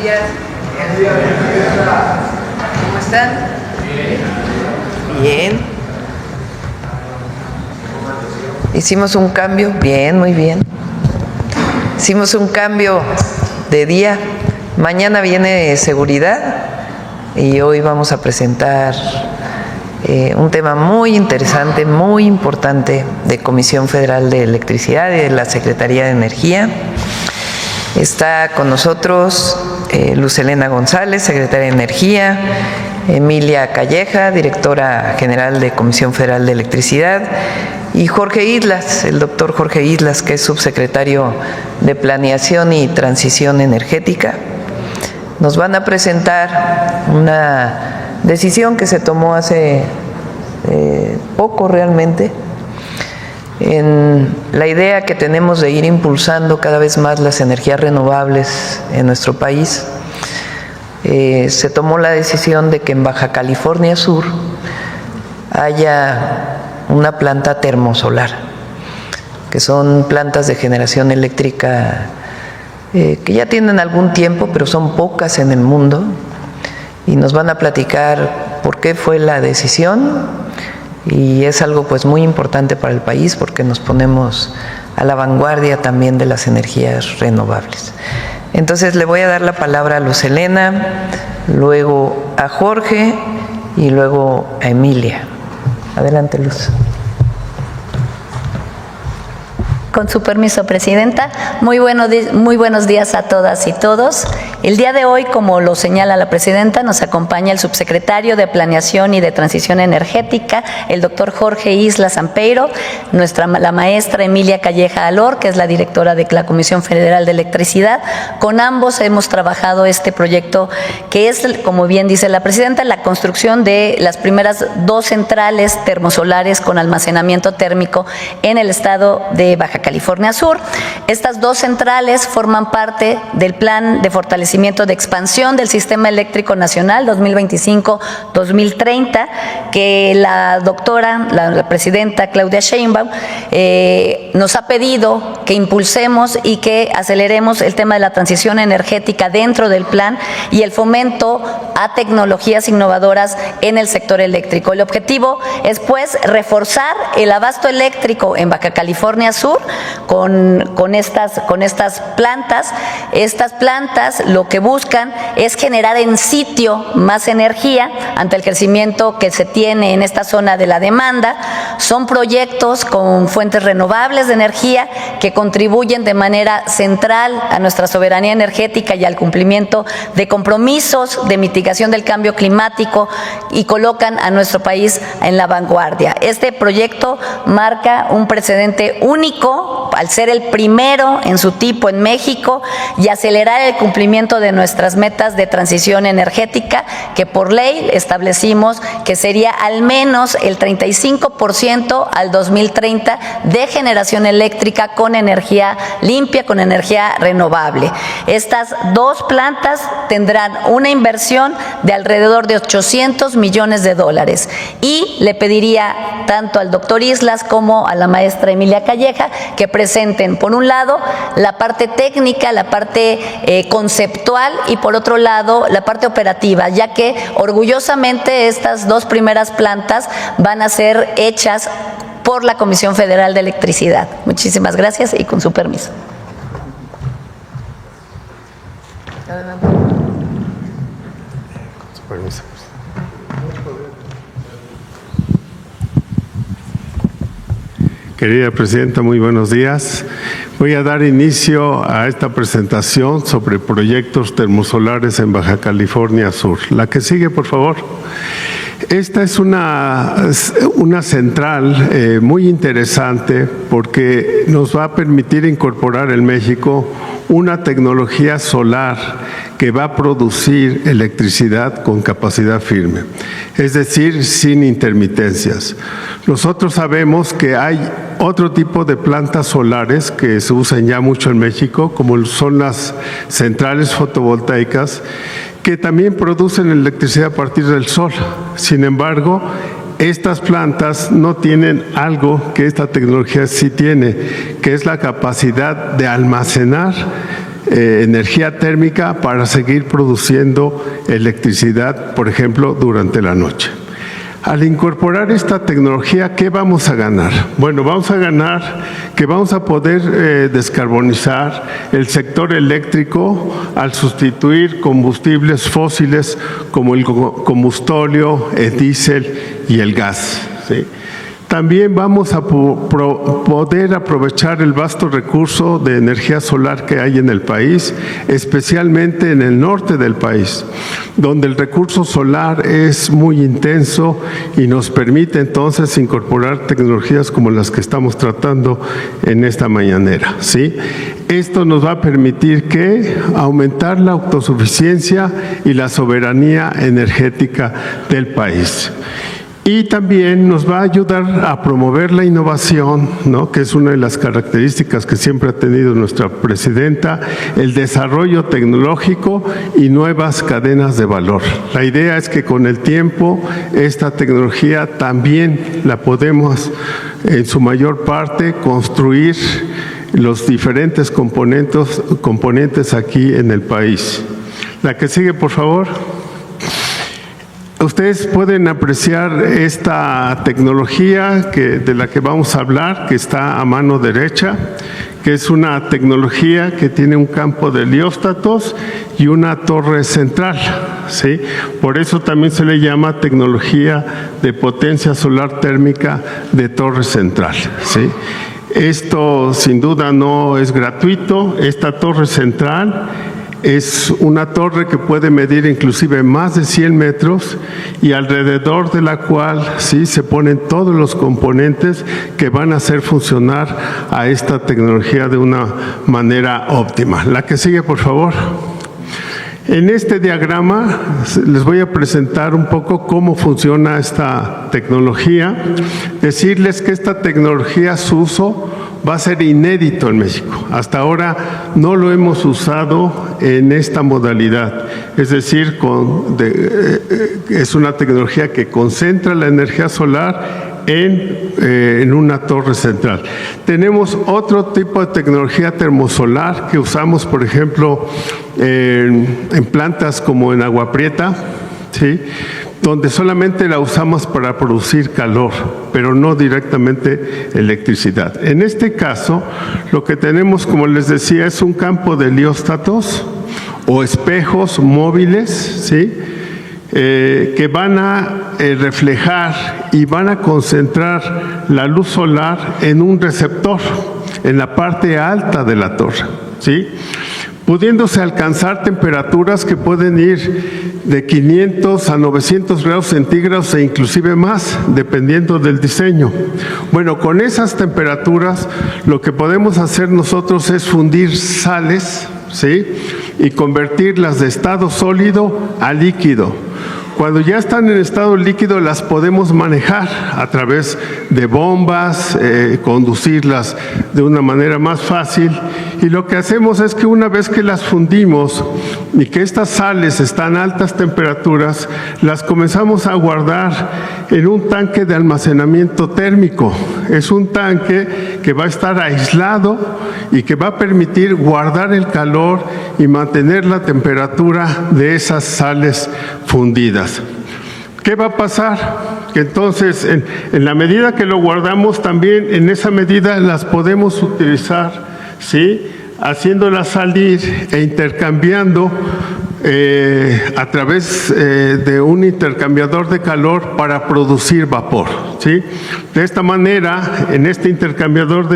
días. ¿Cómo están? Bien. Hicimos un cambio, bien, muy bien. Hicimos un cambio de día. Mañana viene seguridad y hoy vamos a presentar un tema muy interesante, muy importante de Comisión Federal de Electricidad y de la Secretaría de Energía. Está con nosotros Luz Helena González, secretaria de Energía, Emilia Calleja, directora general de Comisión Federal de Electricidad, y Jorge Islas, el doctor Jorge Islas, que es subsecretario de Planeación y Transición Energética. Nos van a presentar una decisión que se tomó hace poco realmente, en la idea que tenemos de ir impulsando cada vez más las energías renovables en nuestro país. Se tomó la decisión de que en Baja California Sur haya una planta termosolar, que son plantas de generación eléctrica que ya tienen algún tiempo, pero son pocas en el mundo, y nos van a platicar por qué fue la decisión, y es algo pues muy importante para el país porque nos ponemos a la vanguardia también de las energías renovables. Entonces le voy a dar la palabra a Luz Helena, luego a Jorge y luego a Emilia. Adelante, Luz. Con su permiso, Presidenta. Muy buenos días a todas y todos. El día de hoy, como lo señala la Presidenta, nos acompaña el subsecretario de Planeación y de Transición Energética, el doctor Jorge Islas Ampeiro, la maestra Emilia Calleja Alor, que es la directora de la Comisión Federal de Electricidad. Con ambos hemos trabajado este proyecto que es, como bien dice la Presidenta, la construcción de las primeras 2 centrales termosolares con almacenamiento térmico en el estado de Baja California Sur. Estas 2 centrales forman parte del Plan de Fortalecimiento de Expansión del Sistema Eléctrico Nacional 2025-2030, que la Presidenta Claudia Sheinbaum nos ha pedido que impulsemos y que aceleremos el tema de la transición energética dentro del plan y el fomento a tecnologías innovadoras en el sector eléctrico. El objetivo es, pues, reforzar el abasto eléctrico en Baja California Sur con estas plantas. Estas plantas lo que buscan es generar en sitio más energía ante el crecimiento que se tiene en esta zona de la demanda. Son proyectos con fuentes renovables de energía que contribuyen de manera central a nuestra soberanía energética y al cumplimiento de compromisos de mitigación del cambio climático y colocan a nuestro país en la vanguardia. Este proyecto marca un precedente único al ser el primero en su tipo en México y acelerar el cumplimiento de nuestras metas de transición energética, que por ley establecimos que sería al menos el 35% al 2030 de generación eléctrica con energía limpia, con energía renovable. Estas 2 plantas tendrán una inversión de alrededor de $800 millones y le pediría tanto al doctor Islas como a la maestra Emilia Calleja que presenten, por un lado, la parte técnica, la parte conceptual, y por otro lado, la parte operativa, ya que orgullosamente estas 2 primeras plantas van a ser hechas por la Comisión Federal de Electricidad. Muchísimas gracias y con su permiso. Adelante. Su permiso. Querida Presidenta, muy buenos días. Voy a dar inicio a esta presentación sobre proyectos termosolares en Baja California Sur. La que sigue, por favor. Esta es una central muy interesante porque nos va a permitir incorporar en México una tecnología solar que va a producir electricidad con capacidad firme, es decir, sin intermitencias. Nosotros sabemos que hay otro tipo de plantas solares que se usan ya mucho en México, como son las centrales fotovoltaicas, que también producen electricidad a partir del sol. Sin embargo, estas plantas no tienen algo que esta tecnología sí tiene, que es la capacidad de almacenar energía térmica para seguir produciendo electricidad, por ejemplo, durante la noche. Al incorporar esta tecnología, ¿qué vamos a ganar? Bueno, vamos a ganar que vamos a poder descarbonizar el sector eléctrico al sustituir combustibles fósiles como el combustóleo, el diésel y el gas, ¿sí? También vamos a poder aprovechar el vasto recurso de energía solar que hay en el país, especialmente en el norte del país, donde el recurso solar es muy intenso y nos permite entonces incorporar tecnologías como las que estamos tratando en esta mañanera, ¿sí? Esto nos va a permitir aumentar la autosuficiencia y la soberanía energética del país. Y también nos va a ayudar a promover la innovación, ¿no?, que es una de las características que siempre ha tenido nuestra presidenta, el desarrollo tecnológico y nuevas cadenas de valor. La idea es que con el tiempo esta tecnología también la podemos, en su mayor parte, construir los diferentes componentes aquí en el país. La que sigue, por favor. Ustedes pueden apreciar esta tecnología de la que vamos a hablar, que está a mano derecha, que es una tecnología que tiene un campo de helióstatos y una torre central, ¿sí? Por eso también se le llama tecnología de potencia solar térmica de torre central, ¿sí? Esto sin duda no es gratuito. Esta torre central es una torre que puede medir inclusive más de 100 metros y alrededor de la cual sí se ponen todos los componentes que van a hacer funcionar a esta tecnología de una manera óptima. La que sigue, por favor. En este diagrama les voy a presentar un poco cómo funciona esta tecnología. Decirles que esta tecnología, su uso va a ser inédito en México. Hasta ahora no lo hemos usado en esta modalidad. Es decir, es una tecnología que concentra la energía solar en una torre central. Tenemos otro tipo de tecnología termosolar que usamos, por ejemplo, en plantas como en Agua Prieta, ¿sí?, donde solamente la usamos para producir calor, pero no directamente electricidad. En este caso, lo que tenemos, como les decía, es un campo de helióstatos o espejos móviles, ¿sí?, que van a reflejar y van a concentrar la luz solar en un receptor, en la parte alta de la torre, ¿sí?, pudiéndose alcanzar temperaturas que pueden ir de 500 a 900 grados centígrados e inclusive más, dependiendo del diseño. Bueno, con esas temperaturas lo que podemos hacer nosotros es fundir sales, ¿sí?, y convertirlas de estado sólido a líquido. Cuando ya están en estado líquido las podemos manejar a través de bombas, conducirlas de una manera más fácil, y lo que hacemos es que una vez que las fundimos y que estas sales están a altas temperaturas, las comenzamos a guardar en un tanque de almacenamiento térmico. Es un tanque que va a estar aislado y que va a permitir guardar el calor y mantener la temperatura de esas sales fundidas. ¿Qué va a pasar? Que entonces, en la medida que lo guardamos, también en esa medida las podemos utilizar, ¿sí?, haciéndolas salir e intercambiando a través de un intercambiador de calor para producir vapor, ¿sí? De esta manera, en este intercambiador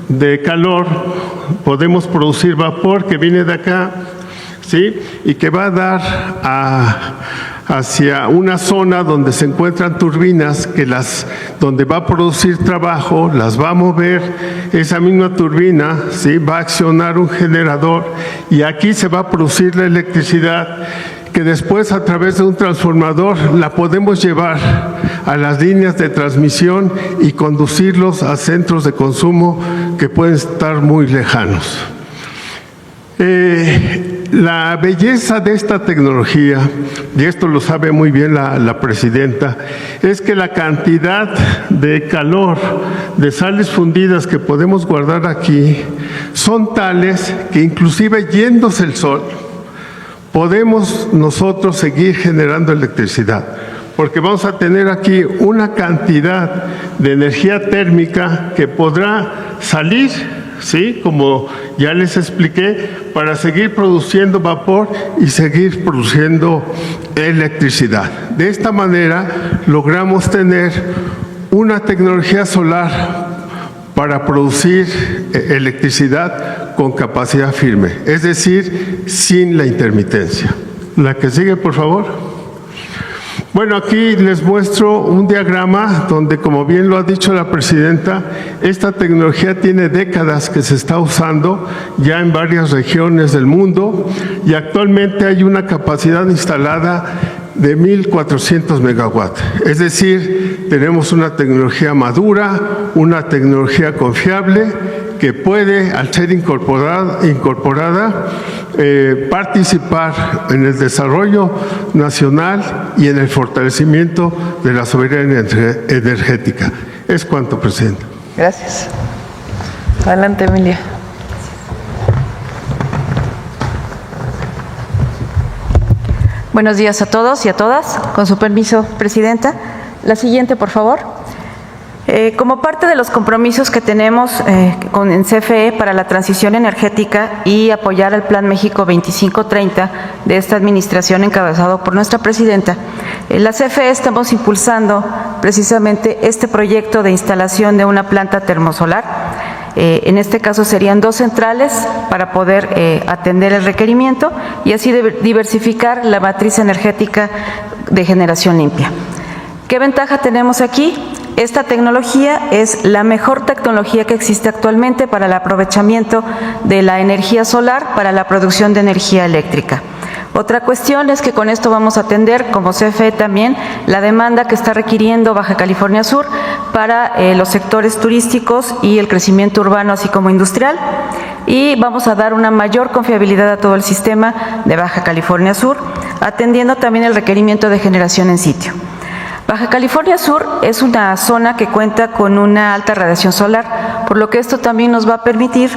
de calor, podemos producir vapor que viene de acá, ¿sí?, y que va a dar hacia una zona donde se encuentran turbinas donde va a producir trabajo, las va a mover. Esa misma turbina, ¿sí?, va a accionar un generador y aquí se va a producir la electricidad que después, a través de un transformador, la podemos llevar a las líneas de transmisión y conducirlos a centros de consumo que pueden estar muy lejanos. La belleza de esta tecnología, y esto lo sabe muy bien la presidenta, es que la cantidad de calor de sales fundidas que podemos guardar aquí son tales que inclusive yéndose el sol, podemos nosotros seguir generando electricidad, porque vamos a tener aquí una cantidad de energía térmica que podrá salir, ¿sí?, como ya les expliqué, para seguir produciendo vapor y seguir produciendo electricidad. De esta manera logramos tener una tecnología solar para producir electricidad con capacidad firme, es decir, sin la intermitencia. La que sigue, por favor. Bueno, aquí les muestro un diagrama donde, como bien lo ha dicho la presidenta, esta tecnología tiene décadas que se está usando ya en varias regiones del mundo y actualmente hay una capacidad instalada de 1.400 megawatts. Es decir, tenemos una tecnología madura, una tecnología confiable que puede, al ser incorporada, participar en el desarrollo nacional y en el fortalecimiento de la soberanía energética. Es cuanto, Presidenta. Gracias. Adelante, Emilia. Buenos días a todos y a todas. Con su permiso, Presidenta. La siguiente, por favor. Como parte de los compromisos que tenemos en CFE para la transición energética y apoyar el Plan México 2530 de esta administración encabezado por nuestra presidenta, en la CFE estamos impulsando precisamente este proyecto de instalación de una planta termosolar. En este caso serían 2 centrales para poder atender el requerimiento y así diversificar la matriz energética de generación limpia. ¿Qué ventaja tenemos aquí? Esta tecnología es la mejor tecnología que existe actualmente para el aprovechamiento de la energía solar para la producción de energía eléctrica. Otra cuestión es que con esto vamos a atender, como CFE también, la demanda que está requiriendo Baja California Sur para los sectores turísticos y el crecimiento urbano, así como industrial. Y vamos a dar una mayor confiabilidad a todo el sistema de Baja California Sur, atendiendo también el requerimiento de generación en sitio. Baja California Sur es una zona que cuenta con una alta radiación solar, por lo que esto también nos va a permitir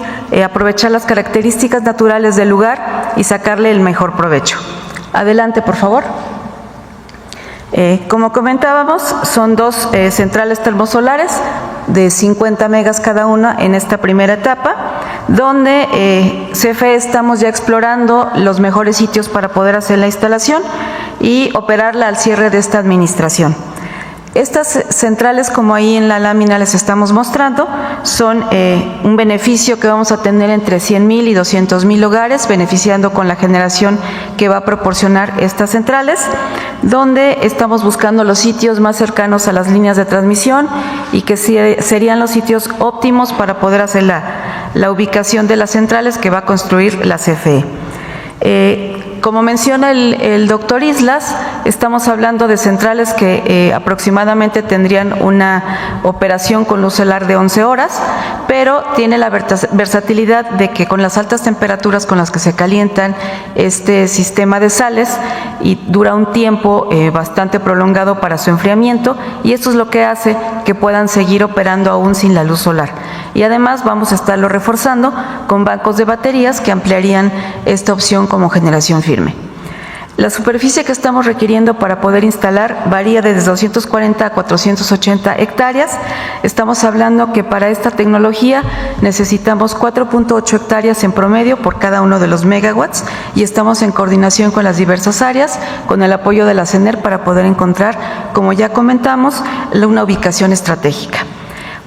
aprovechar las características naturales del lugar y sacarle el mejor provecho. Adelante, por favor. Como comentábamos, son 2 centrales termosolares de 50 megas cada una en esta primera etapa, donde CFE estamos ya explorando los mejores sitios para poder hacer la instalación y operarla al cierre de esta administración. Estas centrales, como ahí en la lámina les estamos mostrando, son un beneficio que vamos a tener entre 100,000 y 200,000 hogares, beneficiando con la generación que va a proporcionar estas centrales, donde estamos buscando los sitios más cercanos a las líneas de transmisión y que serían los sitios óptimos para poder hacer la ubicación de las centrales que va a construir la CFE. Como menciona el doctor Islas, estamos hablando de centrales que aproximadamente tendrían una operación con luz solar de 11 horas, pero tiene la versatilidad de que con las altas temperaturas con las que se calientan este sistema de sales y dura un tiempo bastante prolongado para su enfriamiento, y esto es lo que hace que puedan seguir operando aún sin la luz solar. Y además vamos a estarlo reforzando con bancos de baterías que ampliarían esta opción como generación firme. La superficie que estamos requiriendo para poder instalar varía desde 240 a 480 hectáreas. Estamos hablando que para esta tecnología necesitamos 4.8 hectáreas en promedio por cada uno de los megawatts y estamos en coordinación con las diversas áreas, con el apoyo de la CENER para poder encontrar, como ya comentamos, una ubicación estratégica.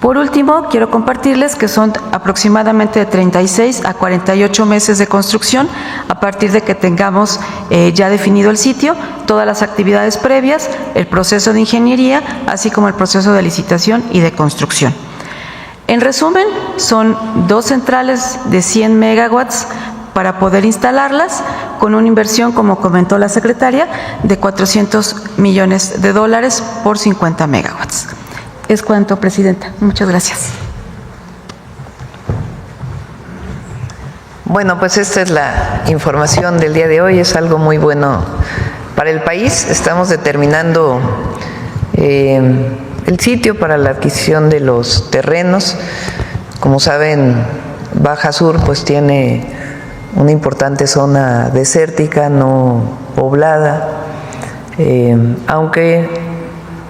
Por último, quiero compartirles que son aproximadamente de 36 a 48 meses de construcción a partir de que tengamos ya definido el sitio, todas las actividades previas, el proceso de ingeniería, así como el proceso de licitación y de construcción. En resumen, son 2 centrales de 100 megawatts para poder instalarlas con una inversión, como comentó la secretaria, de $400 millones por 50 megawatts. Es cuanto, Presidenta. Muchas gracias. Bueno, pues esta es la información del día de hoy. Es algo muy bueno para el país. Estamos determinando el sitio para la adquisición de los terrenos. Como saben, Baja Sur pues tiene una importante zona desértica, no poblada, aunque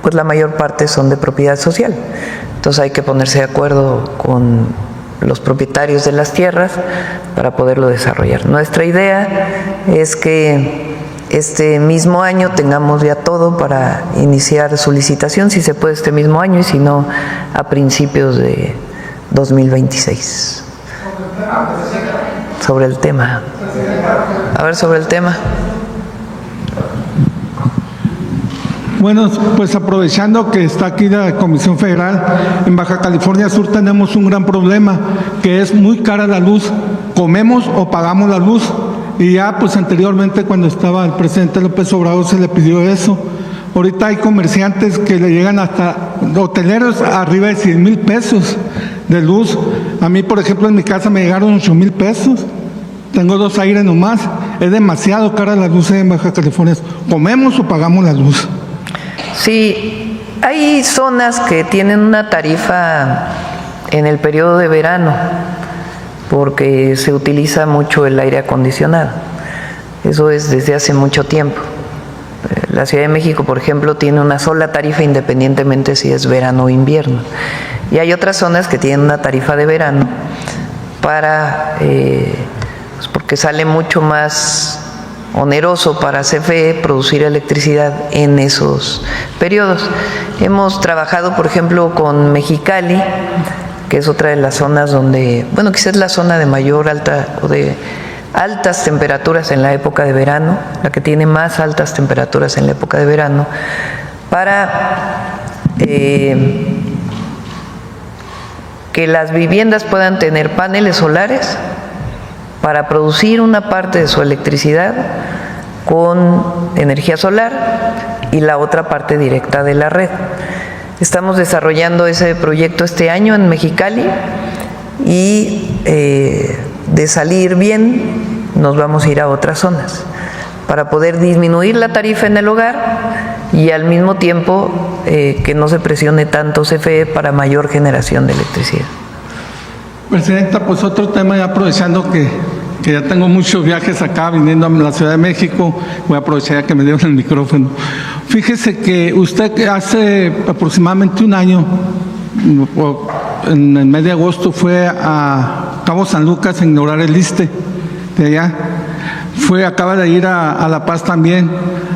pues la mayor parte son de propiedad social. Entonces hay que ponerse de acuerdo con los propietarios de las tierras para poderlo desarrollar. Nuestra idea es que este mismo año tengamos ya todo para iniciar su licitación, si se puede este mismo año y si no a principios de 2026. Sobre el tema. A ver, sobre el tema. Bueno, pues aprovechando que está aquí la Comisión Federal, en Baja California Sur tenemos un gran problema, que es muy cara la luz. Comemos o pagamos la luz. Y ya pues anteriormente cuando estaba el presidente López Obrador se le pidió eso. Ahorita hay comerciantes que le llegan hasta hoteleros arriba de 100,000 pesos de luz. A mí, por ejemplo, en mi casa me llegaron 8,000 pesos. Tengo 2 aires nomás. Es demasiado cara la luz en Baja California. ¿Comemos o pagamos la luz? Sí, hay zonas que tienen una tarifa en el periodo de verano porque se utiliza mucho el aire acondicionado. Eso es desde hace mucho tiempo. La Ciudad de México, por ejemplo, tiene una sola tarifa independientemente si es verano o invierno. Y hay otras zonas que tienen una tarifa de verano para, pues porque sale mucho más oneroso para CFE producir electricidad en esos periodos. Hemos trabajado, por ejemplo, con Mexicali, que es otra de las zonas donde, bueno, quizás es la zona de mayor altas temperaturas en la época de verano, la que tiene más altas temperaturas en la época de verano, para que las viviendas puedan tener paneles solares para producir una parte de su electricidad con energía solar y la otra parte directa de la red. Estamos desarrollando ese proyecto este año en Mexicali y de salir bien nos vamos a ir a otras zonas para poder disminuir la tarifa en el hogar y al mismo tiempo que no se presione tanto CFE para mayor generación de electricidad. Presidenta, pues otro tema, ya aprovechando que ya tengo muchos viajes acá viniendo a la Ciudad de México, voy a aprovechar ya que me dieron el micrófono. Fíjese que usted hace aproximadamente un año, en el mes de agosto, fue a Cabo San Lucas a inaugurar el ISSSTE de allá. Acaba de ir a La Paz también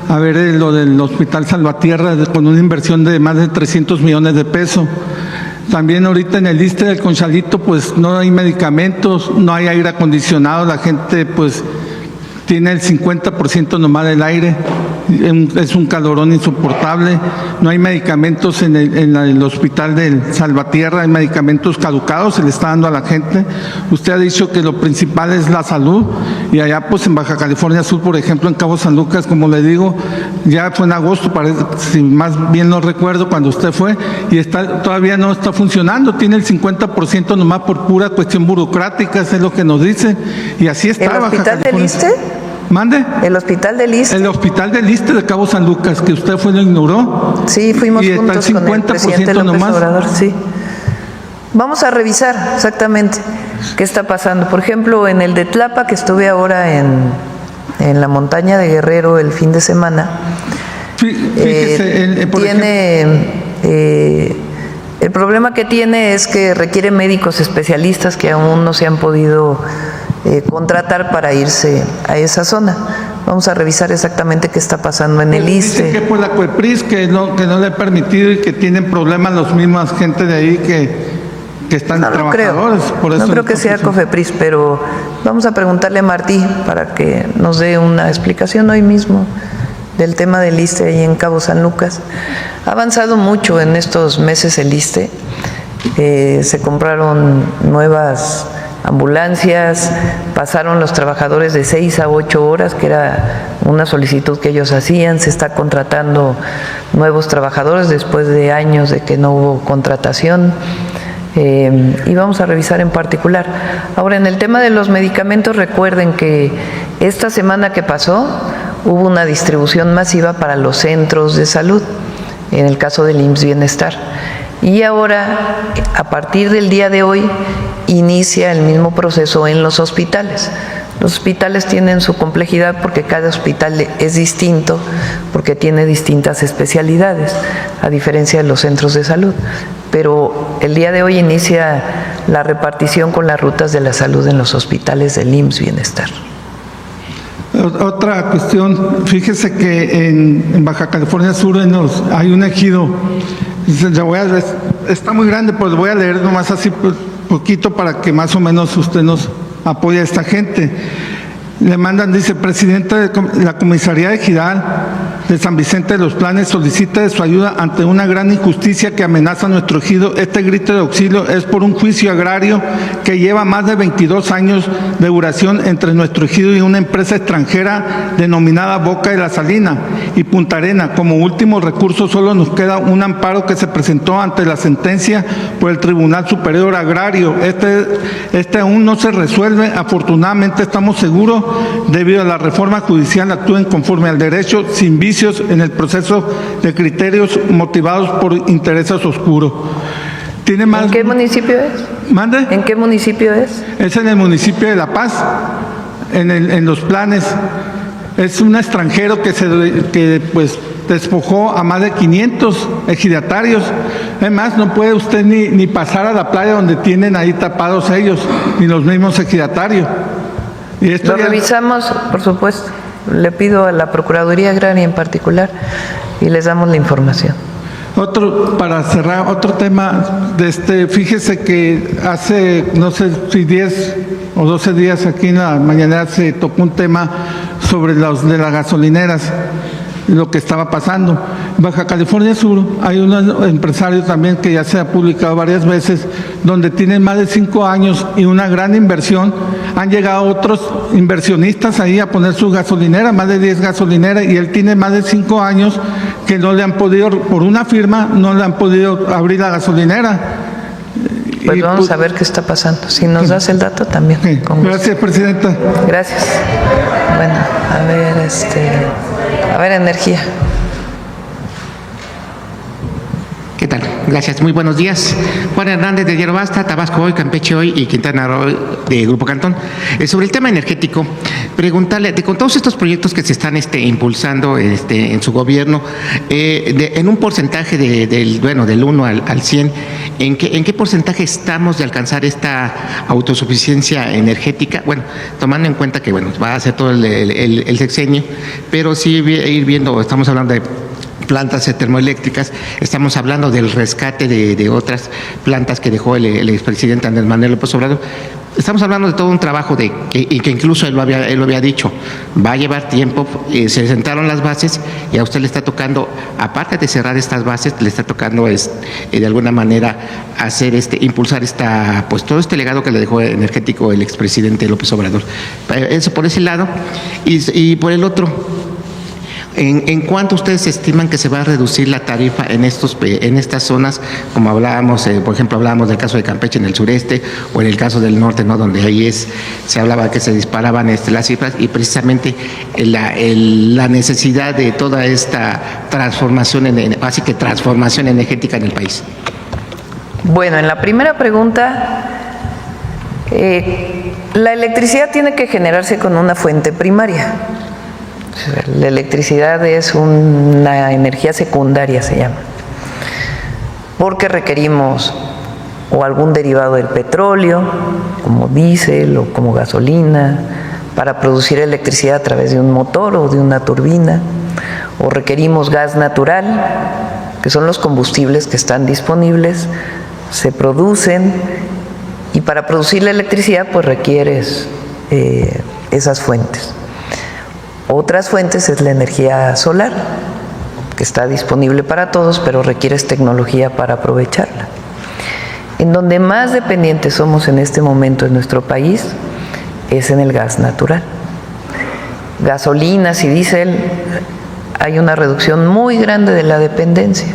a ver lo del Hospital Salvatierra con una inversión de más de 300 millones de pesos. También ahorita en el ISSSTE del Conchalito pues no hay medicamentos, no hay aire acondicionado, la gente pues tiene el 50% nomás del aire, es un calorón insoportable, no hay medicamentos en el hospital del Salvatierra, hay medicamentos caducados, se le está dando a la gente. Usted ha dicho que lo principal es la salud y allá pues en Baja California Sur, por ejemplo, en Cabo San Lucas, como le digo, ya fue en agosto, parece, si más bien no recuerdo cuando usted fue, y todavía no está funcionando, tiene el 50% nomás por pura cuestión burocrática, eso es lo que nos dicen, y así está ¿El hospital del ISSSTE? ¿Mande? ¿El hospital del ISSSTE? El hospital del ISSSTE de Cabo San Lucas, que usted fue y lo ignoró. Sí, fuimos y juntos está el 50% con el presidente López nomás. Obrador, sí. Vamos a revisar exactamente qué está pasando. Por ejemplo, en el de Tlapa, que estuve ahora en la montaña de Guerrero el fin de semana, Fíjese, el problema que tiene es que requiere médicos especialistas que aún no se han podido contratar para irse a esa zona. Vamos a revisar exactamente qué está pasando en el ISSSTE. Dice que por la COEPRIS que no le ha permitido y que tienen problemas los mismos gente de ahí que están trabajadores. Por eso no creo que sea COFEPRIS, pero vamos a preguntarle a Martí para que nos dé una explicación hoy mismo del tema del ISSSTE ahí en Cabo San Lucas. Ha avanzado mucho en estos meses el ISSSTE. Se compraron nuevas ambulancias, pasaron los trabajadores de 6 a 8 horas, que era una solicitud que ellos hacían, se está contratando nuevos trabajadores después de años de que no hubo contratación, y vamos a revisar en particular. Ahora, en el tema de los medicamentos, recuerden que esta semana que pasó hubo una distribución masiva para los centros de salud, en el caso del IMSS Bienestar. Y ahora, a partir del día de hoy, inicia el mismo proceso en los hospitales. Los hospitales tienen su complejidad porque cada hospital es distinto, porque tiene distintas especialidades, a diferencia de los centros de salud. Pero el día de hoy inicia la repartición con las rutas de la salud en los hospitales del IMSS Bienestar. Otra cuestión, fíjese que en Baja California Sur hay un ejido, está muy grande, pues lo voy a leer nomás así poquito para que más o menos usted nos apoye a esta gente. Le mandan, dice, presidente de la comisaría ejidal de San Vicente de los Planes solicita de su ayuda ante una gran injusticia que amenaza a nuestro ejido. Este grito de auxilio es por un juicio agrario que lleva más de 22 años de duración entre nuestro ejido y una empresa extranjera denominada Boca de la Salina y Punta Arena. Como último recurso solo nos queda un amparo que se presentó ante la sentencia por el Tribunal Superior Agrario. Este aún no se resuelve. Afortunadamente estamos seguros, debido a la reforma judicial, actúen conforme al derecho, sin vicios en el proceso de criterios motivados por intereses oscuros. ¿Tiene más? ¿En qué municipio es? ¿Mande? ¿En qué municipio es? Es en el municipio de La Paz, en los Planes. Es un extranjero que pues despojó a más de 500 ejidatarios. Además, no puede usted ni pasar a la playa donde tienen ahí tapados ellos, ni los mismos ejidatarios. Y esto Lo revisamos, por supuesto. Le pido a la Procuraduría Agraria en particular y les damos la información. Para cerrar, otro tema, fíjese que hace, no sé si 10 o 12 días aquí en la mañanera se tocó un tema sobre los de las gasolineras, lo que estaba pasando. En Baja California Sur hay un empresario también que ya se ha publicado varias veces, donde tienen más de 5 años y una gran inversión. Han llegado otros inversionistas ahí a poner su gasolinera, más de 10 gasolineras, y él tiene más de 5 años que no le han podido, por una firma, no le han podido abrir la gasolinera. Pues vamos a ver qué está pasando. Si nos das el dato también. Sí. Gracias, presidenta. Gracias. Bueno, a ver, energía. ¿Qué tal? Gracias, muy buenos días. Juan Hernández de Diario Basta, Tabasco Hoy, Campeche Hoy y Quintana Roo de Grupo Cantón. Sobre el tema energético, preguntarle, con todos estos proyectos que se están impulsando en su gobierno, en un porcentaje del 1 al 100, ¿en qué porcentaje estamos de alcanzar esta autosuficiencia energética? Bueno, tomando en cuenta que va a ser todo el sexenio, pero sí ir viendo, estamos hablando de plantas termoeléctricas, estamos hablando del rescate de otras plantas que dejó el expresidente Andrés Manuel López Obrador. Estamos hablando de todo un trabajo y que incluso él lo había dicho, va a llevar tiempo. Se sentaron las bases y a usted le está tocando, aparte de cerrar estas bases, le está tocando de alguna manera hacer impulsar pues todo este legado que le dejó energético el expresidente López Obrador. Eso por ese lado, y por el otro, ¿en cuánto ustedes estiman que se va a reducir la tarifa en estas zonas, como hablábamos, por ejemplo, hablábamos del caso de Campeche en el sureste, o en el caso del norte, ¿no?, donde ahí se hablaba que se disparaban las cifras, y precisamente la necesidad de toda esta transformación energética en el país? Bueno, en la primera pregunta, la electricidad tiene que generarse con una fuente primaria. La electricidad es una energía secundaria, se llama, porque requerimos o algún derivado del petróleo, como diésel o como gasolina, para producir electricidad a través de un motor o de una turbina, o requerimos gas natural, que son los combustibles que están disponibles, se producen, y para producir la electricidad pues requieres esas fuentes. Otras fuentes es la energía solar, que está disponible para todos, pero requieres tecnología para aprovecharla. En donde más dependientes somos en este momento en nuestro país es en el gas natural. Gasolinas y diésel, hay una reducción muy grande de la dependencia.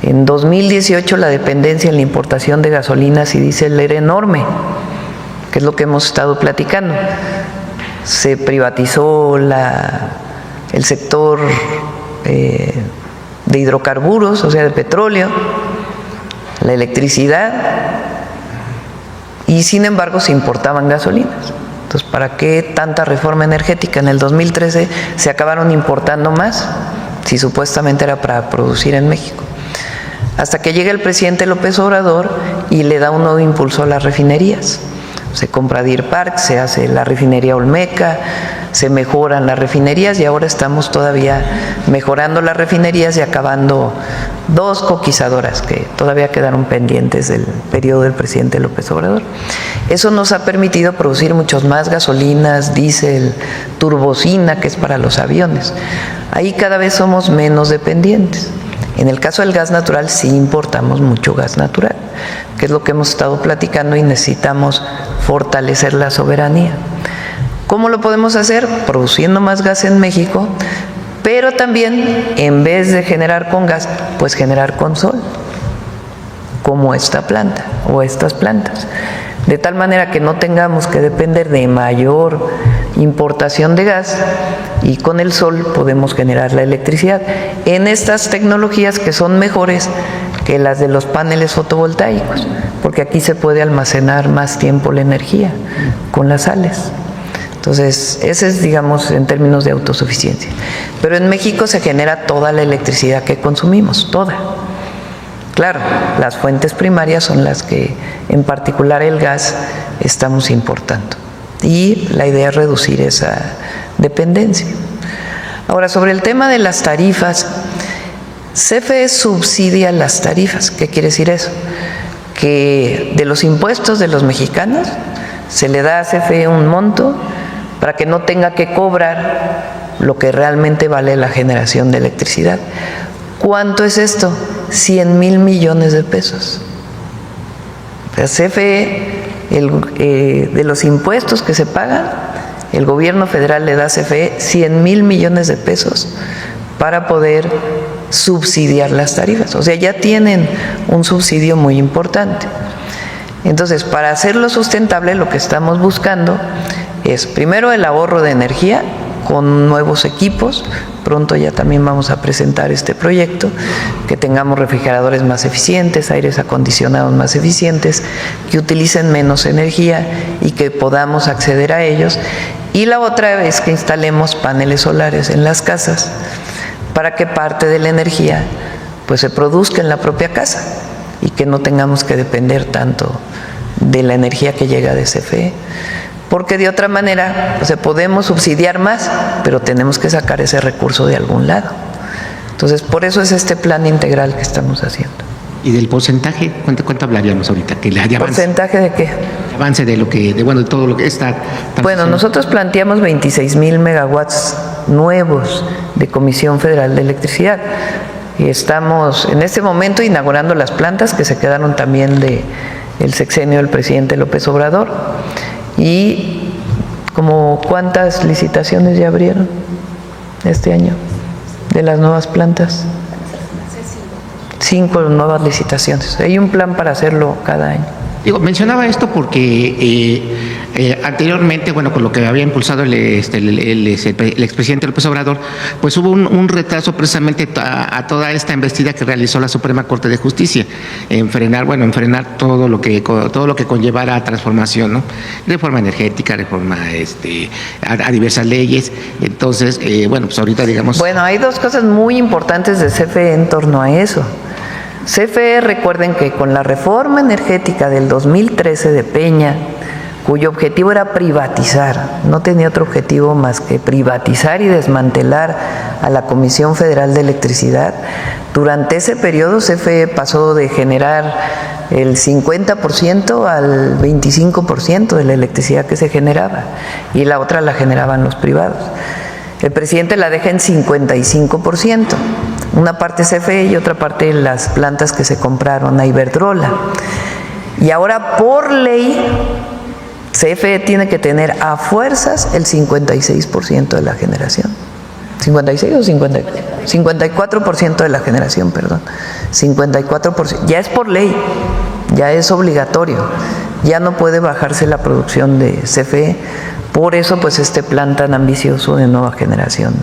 En 2018 la dependencia en la importación de gasolinas y diésel era enorme, que es lo que hemos estado platicando. Se privatizó el sector de hidrocarburos, o sea, de petróleo, la electricidad y sin embargo se importaban gasolinas. Entonces, ¿para qué tanta reforma energética? En el 2013 se acabaron importando más, si supuestamente era para producir en México. Hasta que llega el presidente López Obrador y le da un nuevo impulso a las refinerías. Se compra Deer Park, se hace la refinería Olmeca, se mejoran las refinerías y ahora estamos todavía mejorando las refinerías y acabando 2 coquizadoras que todavía quedaron pendientes del periodo del presidente López Obrador. Eso nos ha permitido producir muchos más gasolinas, diésel, turbocina, que es para los aviones. Ahí cada vez somos menos dependientes. En el caso del gas natural sí importamos mucho gas natural, que es lo que hemos estado platicando y necesitamos fortalecer la soberanía. ¿Cómo lo podemos hacer? Produciendo más gas en México, pero también en vez de generar con gas, pues generar con sol, como esta planta o estas plantas. De tal manera que no tengamos que depender de mayor importación de gas y con el sol podemos generar la electricidad en estas tecnologías que son mejores que las de los paneles fotovoltaicos, porque aquí se puede almacenar más tiempo la energía con las sales. Entonces, ese es, digamos, en términos de autosuficiencia. Pero en México se genera toda la electricidad que consumimos, toda. Claro, las fuentes primarias son las que, en particular el gas, estamos importando. Y la idea es reducir esa dependencia. Ahora, sobre el tema de las tarifas, CFE subsidia las tarifas. ¿Qué quiere decir eso? Que de los impuestos de los mexicanos se le da a CFE un monto para que no tenga que cobrar lo que realmente vale la generación de electricidad. ¿Cuánto es esto? 100,000 millones de pesos. O sea, CFE, de los impuestos que se pagan, el gobierno federal le da a CFE 100,000 millones de pesos para poder subsidiar las tarifas. O sea, ya tienen un subsidio muy importante. Entonces, para hacerlo sustentable, lo que estamos buscando es, primero, el ahorro de energía con nuevos equipos. Pronto ya también vamos a presentar este proyecto, que tengamos refrigeradores más eficientes, aires acondicionados más eficientes, que utilicen menos energía y que podamos acceder a ellos. Y la otra es que instalemos paneles solares en las casas para que parte de la energía pues se produzca en la propia casa y que no tengamos que depender tanto de la energía que llega de CFE. Porque de otra manera, pues, podemos subsidiar más, pero tenemos que sacar ese recurso de algún lado. Entonces, por eso es este plan integral que estamos haciendo. ¿Y del porcentaje? ¿Cuánto hablaríamos ahorita? ¿De avance? ¿Porcentaje de qué? Avance de lo que, de todo lo que está. Bueno, nosotros planteamos 26,000 megawatts nuevos de Comisión Federal de Electricidad. Y estamos en este momento inaugurando las plantas que se quedaron también del sexenio del presidente López Obrador. ¿Y como cuántas licitaciones ya abrieron este año de las nuevas plantas? 5 nuevas licitaciones. Hay un plan para hacerlo cada año. Digo, mencionaba esto porque anteriormente, bueno, con lo que había impulsado el expresidente López Obrador, pues hubo un retraso precisamente a toda esta investida que realizó la Suprema Corte de Justicia en frenar todo lo que conllevara a transformación, ¿no? Reforma energética, reforma a diversas leyes. Entonces, bueno, pues ahorita digamos. Bueno, hay 2 cosas muy importantes de CFE en torno a eso. CFE, recuerden que con la reforma energética del 2013 de Peña, cuyo objetivo era privatizar, no tenía otro objetivo más que privatizar y desmantelar a la Comisión Federal de Electricidad, durante ese periodo CFE pasó de generar el 50% al 25% de la electricidad que se generaba, y la otra la generaban los privados. El presidente la deja en 55%, una parte CFE y otra parte las plantas que se compraron a Iberdrola. Y ahora por ley, CFE tiene que tener a fuerzas el 56% de la generación. ¿56 o 54? 54% de la generación, perdón. 54%. Ya es por ley, ya es obligatorio. Ya no puede bajarse la producción de CFE. Por eso, pues, este plan tan ambicioso de nueva generación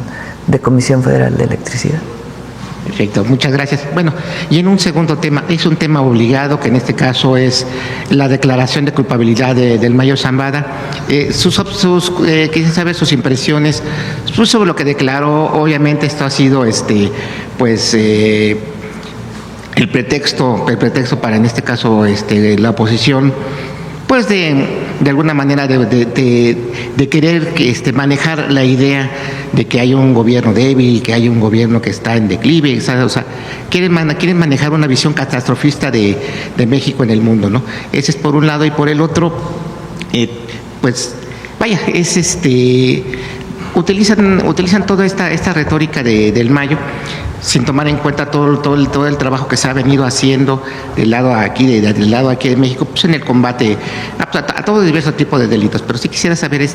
de Comisión Federal de Electricidad. Perfecto, muchas gracias. Bueno, y en un segundo tema, es un tema obligado, que en este caso es la declaración de culpabilidad del mayor Zambada. Quise saber sus impresiones sobre lo que declaró. Obviamente esto ha sido, el pretexto para, en este caso, la oposición, pues de alguna manera de querer manejar la idea de que hay un gobierno débil, que hay un gobierno que está en declive, ¿sabes? O sea, quieren manejar una visión catastrofista de México en el mundo, ¿no? Ese es por un lado, y por el otro, pues vaya, es utilizan toda esta retórica del Mayo, sin tomar en cuenta todo el trabajo que se ha venido haciendo del lado aquí de México, pues en el combate a todo diverso tipo de delitos. Pero sí quisiera saber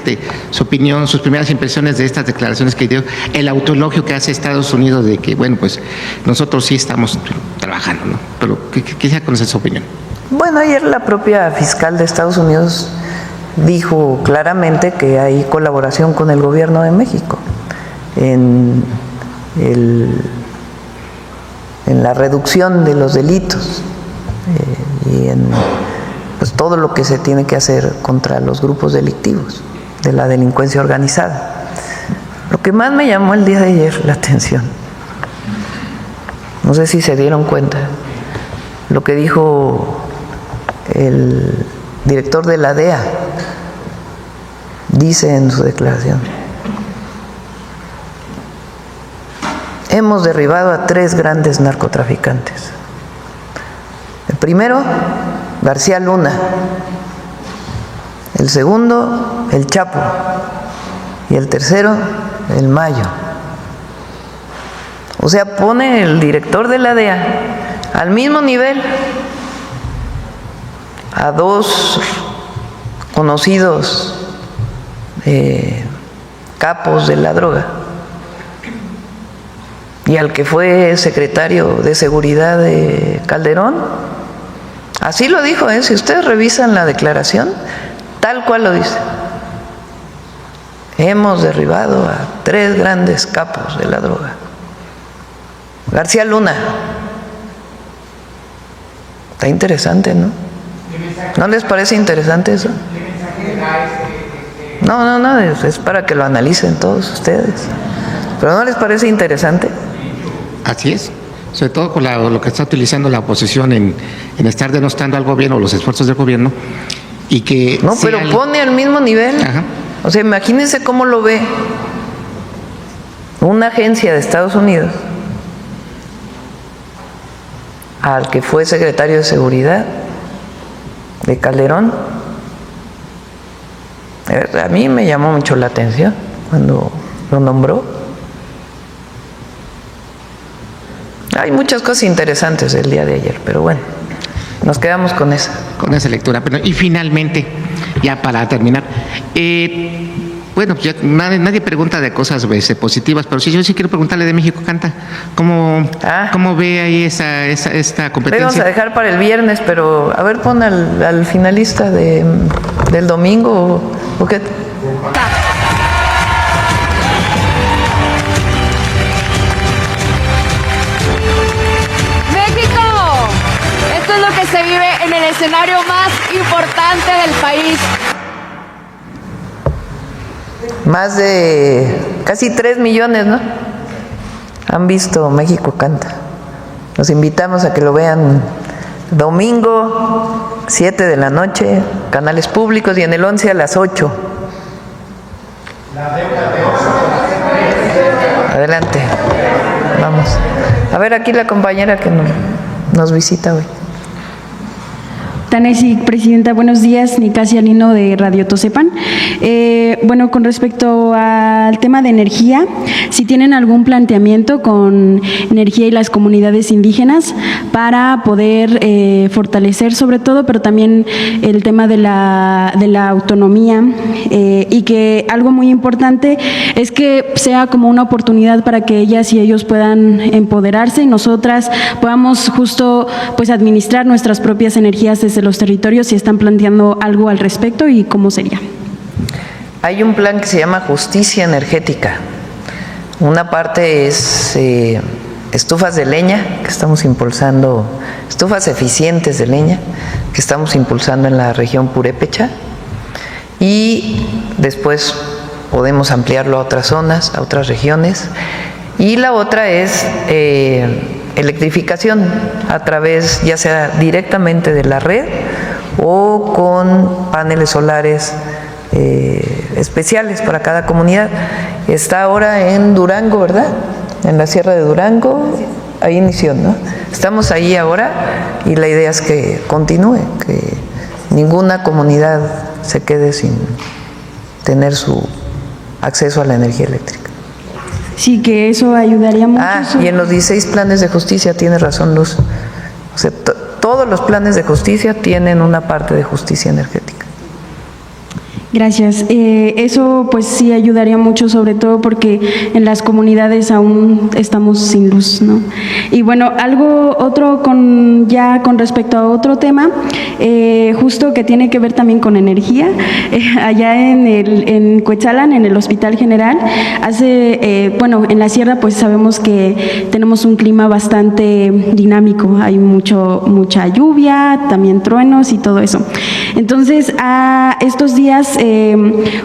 su opinión, sus primeras impresiones de estas declaraciones que dio, el autoelogio que hace Estados Unidos de que, bueno, pues nosotros sí estamos trabajando, ¿no? Pero quisiera conocer su opinión. Bueno, ayer la propia fiscal de Estados Unidos dijo claramente que hay colaboración con el gobierno de México en la reducción de los delitos y en pues todo lo que se tiene que hacer contra los grupos delictivos de la delincuencia organizada. Lo que más me llamó el día de ayer la atención, no sé si se dieron cuenta, lo que dijo el director de la DEA, dice en su declaración: hemos derribado a 3 grandes narcotraficantes. El primero, García Luna. El segundo, el Chapo. Y el tercero, el Mayo. O sea, pone el director de la DEA al mismo nivel a 2 conocidos capos de la droga y al que fue secretario de Seguridad de Calderón. Así lo dijo, si ustedes revisan la declaración, tal cual lo dice. Hemos derribado a 3 grandes capos de la droga. García Luna. Está interesante, ¿no? ¿No les parece interesante eso? No, es para que lo analicen todos ustedes. ¿Pero no les parece interesante? Así es, sobre todo con lo que está utilizando la oposición en estar denostando al gobierno, los esfuerzos del gobierno, y que... No, pero pone al mismo nivel. Ajá. O sea, imagínense cómo lo ve una agencia de Estados Unidos al que fue secretario de Seguridad de Calderón. A mí me llamó mucho la atención cuando lo nombró. Hay muchas cosas interesantes el día de ayer, pero bueno, nos quedamos con esa. Con esa lectura. Y finalmente, ya para terminar, bueno, ya nadie pregunta de cosas positivas, pero sí, yo sí quiero preguntarle de México Canta. ¿Cómo ve ahí esta competencia? Vamos a dejar para el viernes, pero a ver, pon al finalista del domingo o qué. Esto es lo que se vive en el escenario más importante del país. Más de casi 3 millones, ¿no? Han visto México Canta. Los invitamos a que lo vean domingo, 7 de la noche, canales públicos, y en el 11 a las 8. Adelante, vamos. A ver, aquí la compañera que nos visita hoy. Tanesi, presidenta, buenos días. Nicasia Lino de Radio Tosepan. Bueno, con respecto al tema de energía, si tienen algún planteamiento con energía y las comunidades indígenas para poder fortalecer sobre todo, pero también el tema de la autonomía y que algo muy importante es que sea como una oportunidad para que ellas y ellos puedan empoderarse y nosotras podamos justo pues administrar nuestras propias energías desde los territorios. Si están planteando algo al respecto y cómo sería. Hay un plan que se llama Justicia Energética. Una parte es estufas de leña, que estamos impulsando, estufas eficientes de leña, que estamos impulsando en la región purépecha, y después podemos ampliarlo a otras zonas, a otras regiones. Y la otra es electrificación a través, ya sea directamente de la red o con paneles solares especiales para cada comunidad. Está ahora en Durango, ¿verdad? En la Sierra de Durango, ahí inició, ¿no? Estamos ahí ahora y la idea es que continúe, que ninguna comunidad se quede sin tener su acceso a la energía eléctrica. Sí, que eso ayudaría mucho. Y en los 16 planes de justicia, tiene razón Luz, o sea, todos los planes de justicia tienen una parte de justicia energética. Gracias. Eso pues sí ayudaría mucho, sobre todo porque en las comunidades aún estamos sin luz, ¿no? Y bueno, otro con respecto a otro tema, justo que tiene que ver también con energía, allá en Cuetzalan, en el Hospital General, en la sierra pues sabemos que tenemos un clima bastante dinámico, hay mucha lluvia, también truenos y todo eso. Entonces, estos días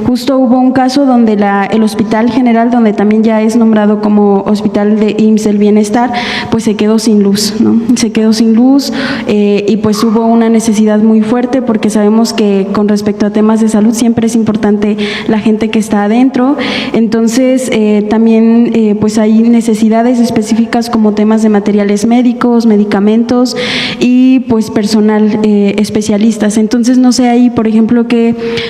justo hubo un caso donde el Hospital General, donde también ya es nombrado como Hospital de IMSS del Bienestar, pues se quedó sin luz, ¿no? Se quedó sin luz y pues hubo una necesidad muy fuerte, porque sabemos que con respecto a temas de salud siempre es importante la gente que está adentro. Entonces, también pues hay necesidades específicas como temas de materiales médicos, medicamentos y pues personal especialistas. Entonces, no sé ahí, por ejemplo,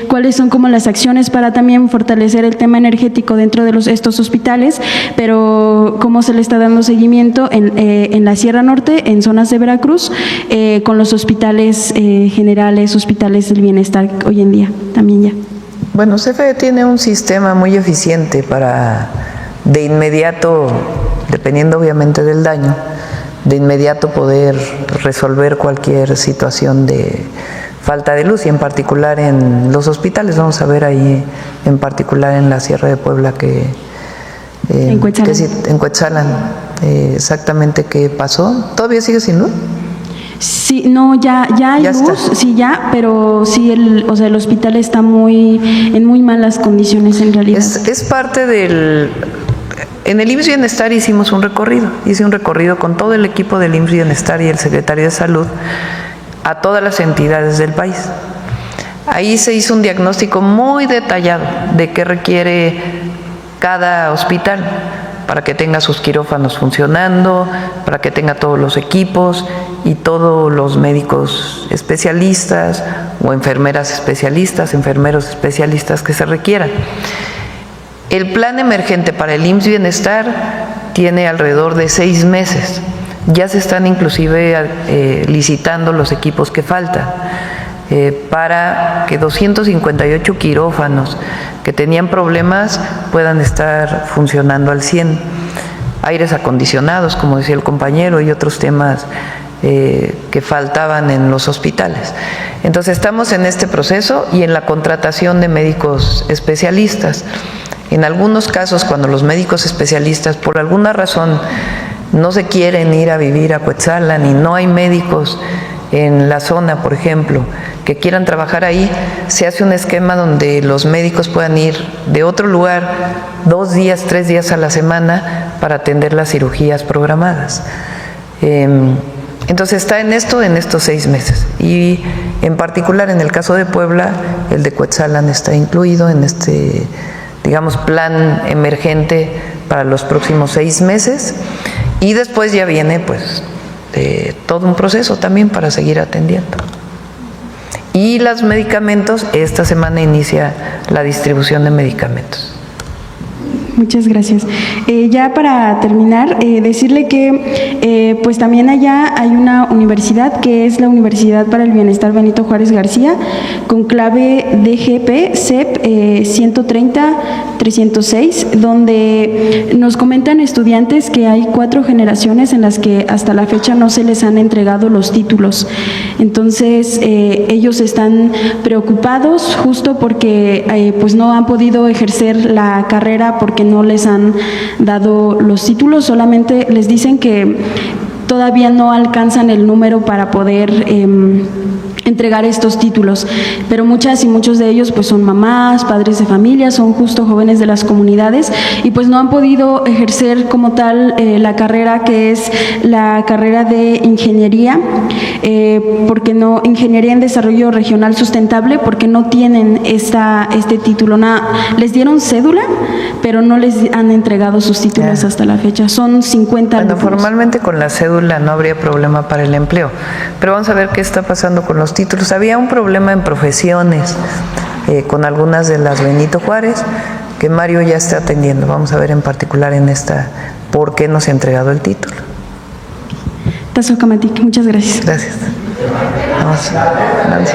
cuáles son como las acciones para también fortalecer el tema energético dentro de estos hospitales, pero cómo se le está dando seguimiento en la Sierra Norte, en zonas de Veracruz, con los hospitales generales, hospitales del bienestar hoy en día también ya. Bueno, CFE tiene un sistema muy eficiente para de inmediato, dependiendo obviamente del daño, de inmediato poder resolver cualquier situación de falta de luz, y en particular en los hospitales. Vamos a ver ahí en particular en la Sierra de Puebla en Cuetzalan, exactamente qué pasó. ¿Todavía sigue sin luz? Sí, no, ya hay ya luz, está. Sí, ya, pero sí, el hospital está en muy malas condiciones en realidad. Es parte En el IMSS Bienestar hice un recorrido con todo el equipo del IMSS Bienestar y el secretario de Salud a todas las entidades del país. Ahí se hizo un diagnóstico muy detallado de qué requiere cada hospital para que tenga sus quirófanos funcionando, para que tenga todos los equipos y todos los médicos especialistas o enfermeras especialistas, enfermeros especialistas que se requieran. El plan emergente para el IMSS Bienestar tiene alrededor de 6 meses. Ya se están inclusive licitando los equipos que faltan para que 258 quirófanos que tenían problemas puedan estar funcionando al 100. Aires acondicionados, como decía el compañero, y otros temas que faltaban en los hospitales. Entonces estamos en este proceso y en la contratación de médicos especialistas. En algunos casos, cuando los médicos especialistas por alguna razón no se quieren ir a vivir a Cuetzalan y no hay médicos en la zona, por ejemplo, que quieran trabajar ahí, se hace un esquema donde los médicos puedan ir de otro lugar 2 días, 3 días a la semana para atender las cirugías programadas. Entonces está en estos 6 meses, y en particular en el caso de Puebla, el de Cuetzalan está incluido en este, plan emergente para los próximos 6 meses, y después ya viene todo un proceso también para seguir atendiendo. Y los medicamentos, esta semana inicia la distribución de medicamentos. Muchas gracias. Ya para terminar, decirle que pues también allá hay una universidad que es la Universidad para el Bienestar Benito Juárez García, con clave DGP CEP 130 306, donde nos comentan estudiantes que hay 4 generaciones en las que hasta la fecha no se les han entregado los títulos. Entonces, ellos están preocupados justo porque pues no han podido ejercer la carrera porque no les han dado los títulos, solamente les dicen que todavía no alcanzan el número para poder entregar estos títulos, pero muchas y muchos de ellos pues son mamás, padres de familia, son justo jóvenes de las comunidades y pues no han podido ejercer como tal la carrera que es la carrera de ingeniería, porque no, ingeniería en desarrollo regional sustentable, porque no tienen este título, les dieron cédula, pero no les han entregado sus títulos hasta la fecha, son 50 Bueno, alumnos. formalmente con la cédula no habría problema para el empleo, pero vamos a ver qué está pasando con los títulos. Había un problema en profesiones con algunas de las Benito Juárez que Mario ya está atendiendo. Vamos a ver en particular en esta por qué no se ha entregado el título. Tazocamatic, muchas gracias. Gracias. Vamos, Nancy.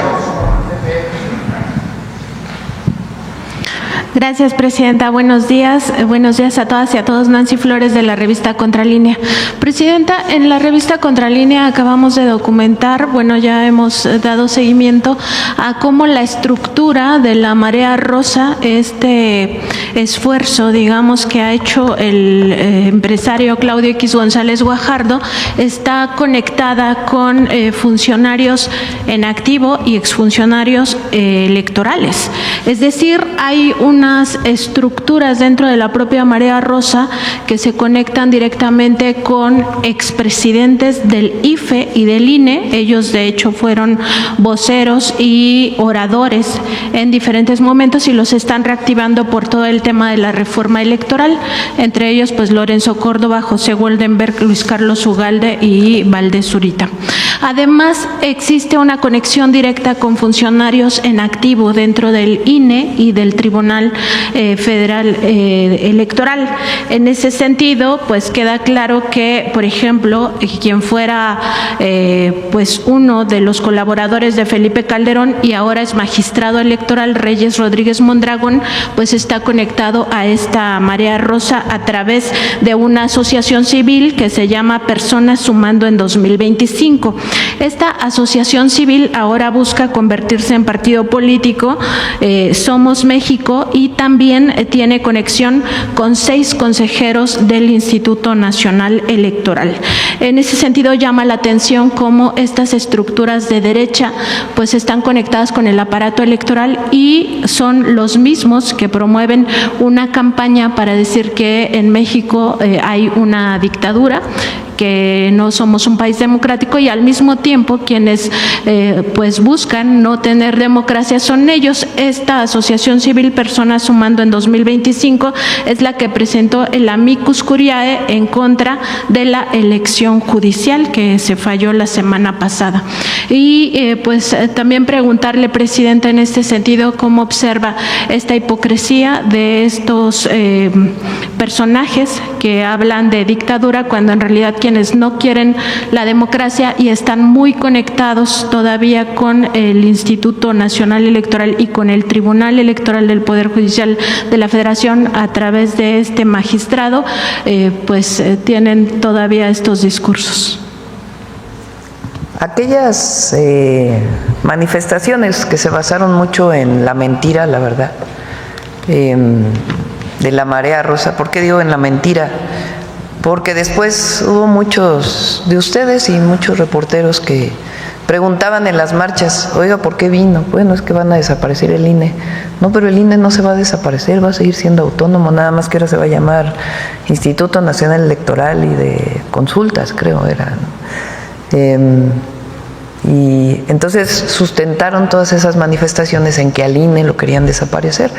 Gracias, Presidenta. Buenos días a todas y a todos. Nancy Flores, de la revista Contralínea. Presidenta, en la revista Contralínea acabamos de documentar, ya hemos dado seguimiento a cómo la estructura de la Marea Rosa, este esfuerzo, digamos, que ha hecho el empresario Claudio X González Guajardo, está conectada con funcionarios en activo y exfuncionarios electorales. Es decir, hay unas estructuras dentro de la propia Marea Rosa que se conectan directamente con expresidentes del IFE y del INE. Ellos de hecho fueron voceros y oradores en diferentes momentos y los están reactivando por todo el tema de la reforma electoral, entre ellos pues Lorenzo Córdoba, José Goldenberg, Luis Carlos Ugalde y Valdés Zurita. Además, existe una conexión directa con funcionarios en activo dentro del INE y del Tribunal Federal Electoral. En ese sentido, pues queda claro que, por ejemplo, quien fuera pues uno de los colaboradores de Felipe Calderón y ahora es magistrado electoral, Reyes Rodríguez Mondragón, pues está conectado a esta Marea Rosa a través de una asociación civil que se llama Personas Sumando en 2025. Esta asociación civil ahora busca convertirse en partido político, Somos México, y también tiene conexión con 6 consejeros del Instituto Nacional Electoral. En ese sentido llama la atención cómo estas estructuras de derecha pues están conectadas con el aparato electoral y son los mismos que promueven una campaña para decir que en México hay una dictadura, que no somos un país democrático, y al mismo tiempo quienes pues buscan no tener democracia son ellos. Esta asociación civil Personas Sumando en 2025 es la que presentó el amicus curiae en contra de la elección judicial que se falló la semana pasada. Y pues también preguntarle, Presidenta, en este sentido, cómo observa esta hipocresía de estos personajes que hablan de dictadura cuando en realidad quienes no quieren la democracia y están muy conectados todavía con el Instituto Nacional Electoral y con el Tribunal Electoral del Poder Judicial de la Federación a través de este magistrado, pues tienen todavía estos discursos. Aquellas manifestaciones que se basaron mucho en la mentira, la verdad, de la Marea Rosa. ¿Por qué digo en la mentira? Porque después hubo muchos de ustedes y muchos reporteros que preguntaban en las marchas, oiga, ¿por qué vino? Bueno, es que van a desaparecer el INE. No, pero el INE no se va a desaparecer, va a seguir siendo autónomo, nada más que ahora se va a llamar Instituto Nacional Electoral y de Consultas, creo era, ¿no? Y entonces sustentaron todas esas manifestaciones en que al INE lo querían desaparecer,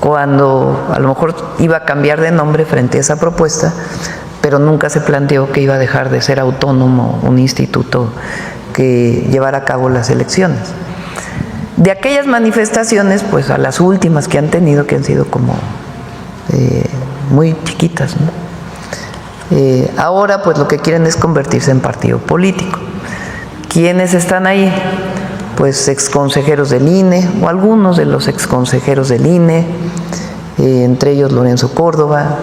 cuando a lo mejor iba a cambiar de nombre frente a esa propuesta, pero nunca se planteó que iba a dejar de ser autónomo un instituto que llevara a cabo las elecciones. De aquellas manifestaciones, pues a las últimas que han tenido, que han sido como muy chiquitas, ¿no? Ahora pues lo que quieren es convertirse en partido político. ¿Quiénes están ahí? Pues exconsejeros del INE o algunos de los exconsejeros del INE, entre ellos Lorenzo Córdoba,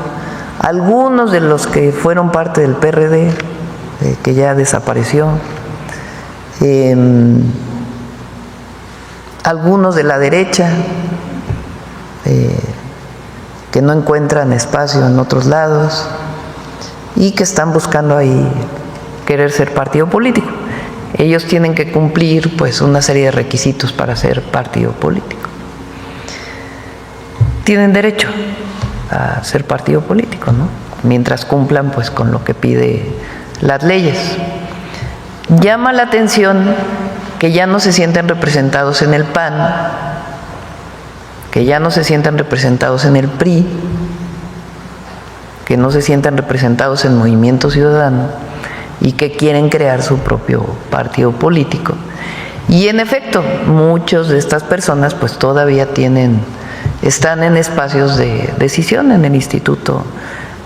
algunos de los que fueron parte del PRD, que ya desapareció, algunos de la derecha, que no encuentran espacio en otros lados y que están buscando ahí querer ser partido político. Ellos tienen que cumplir pues una serie de requisitos para ser partido político. Tienen derecho a ser partido político, ¿no? Mientras cumplan pues con lo que pide las leyes. Llama la atención que ya no se sienten representados en el PAN, que ya no se sientan representados en el PRI, que no se sientan representados en Movimiento Ciudadano y que quieren crear su propio partido político. Y en efecto, muchas de estas personas pues todavía están en espacios de decisión en el Instituto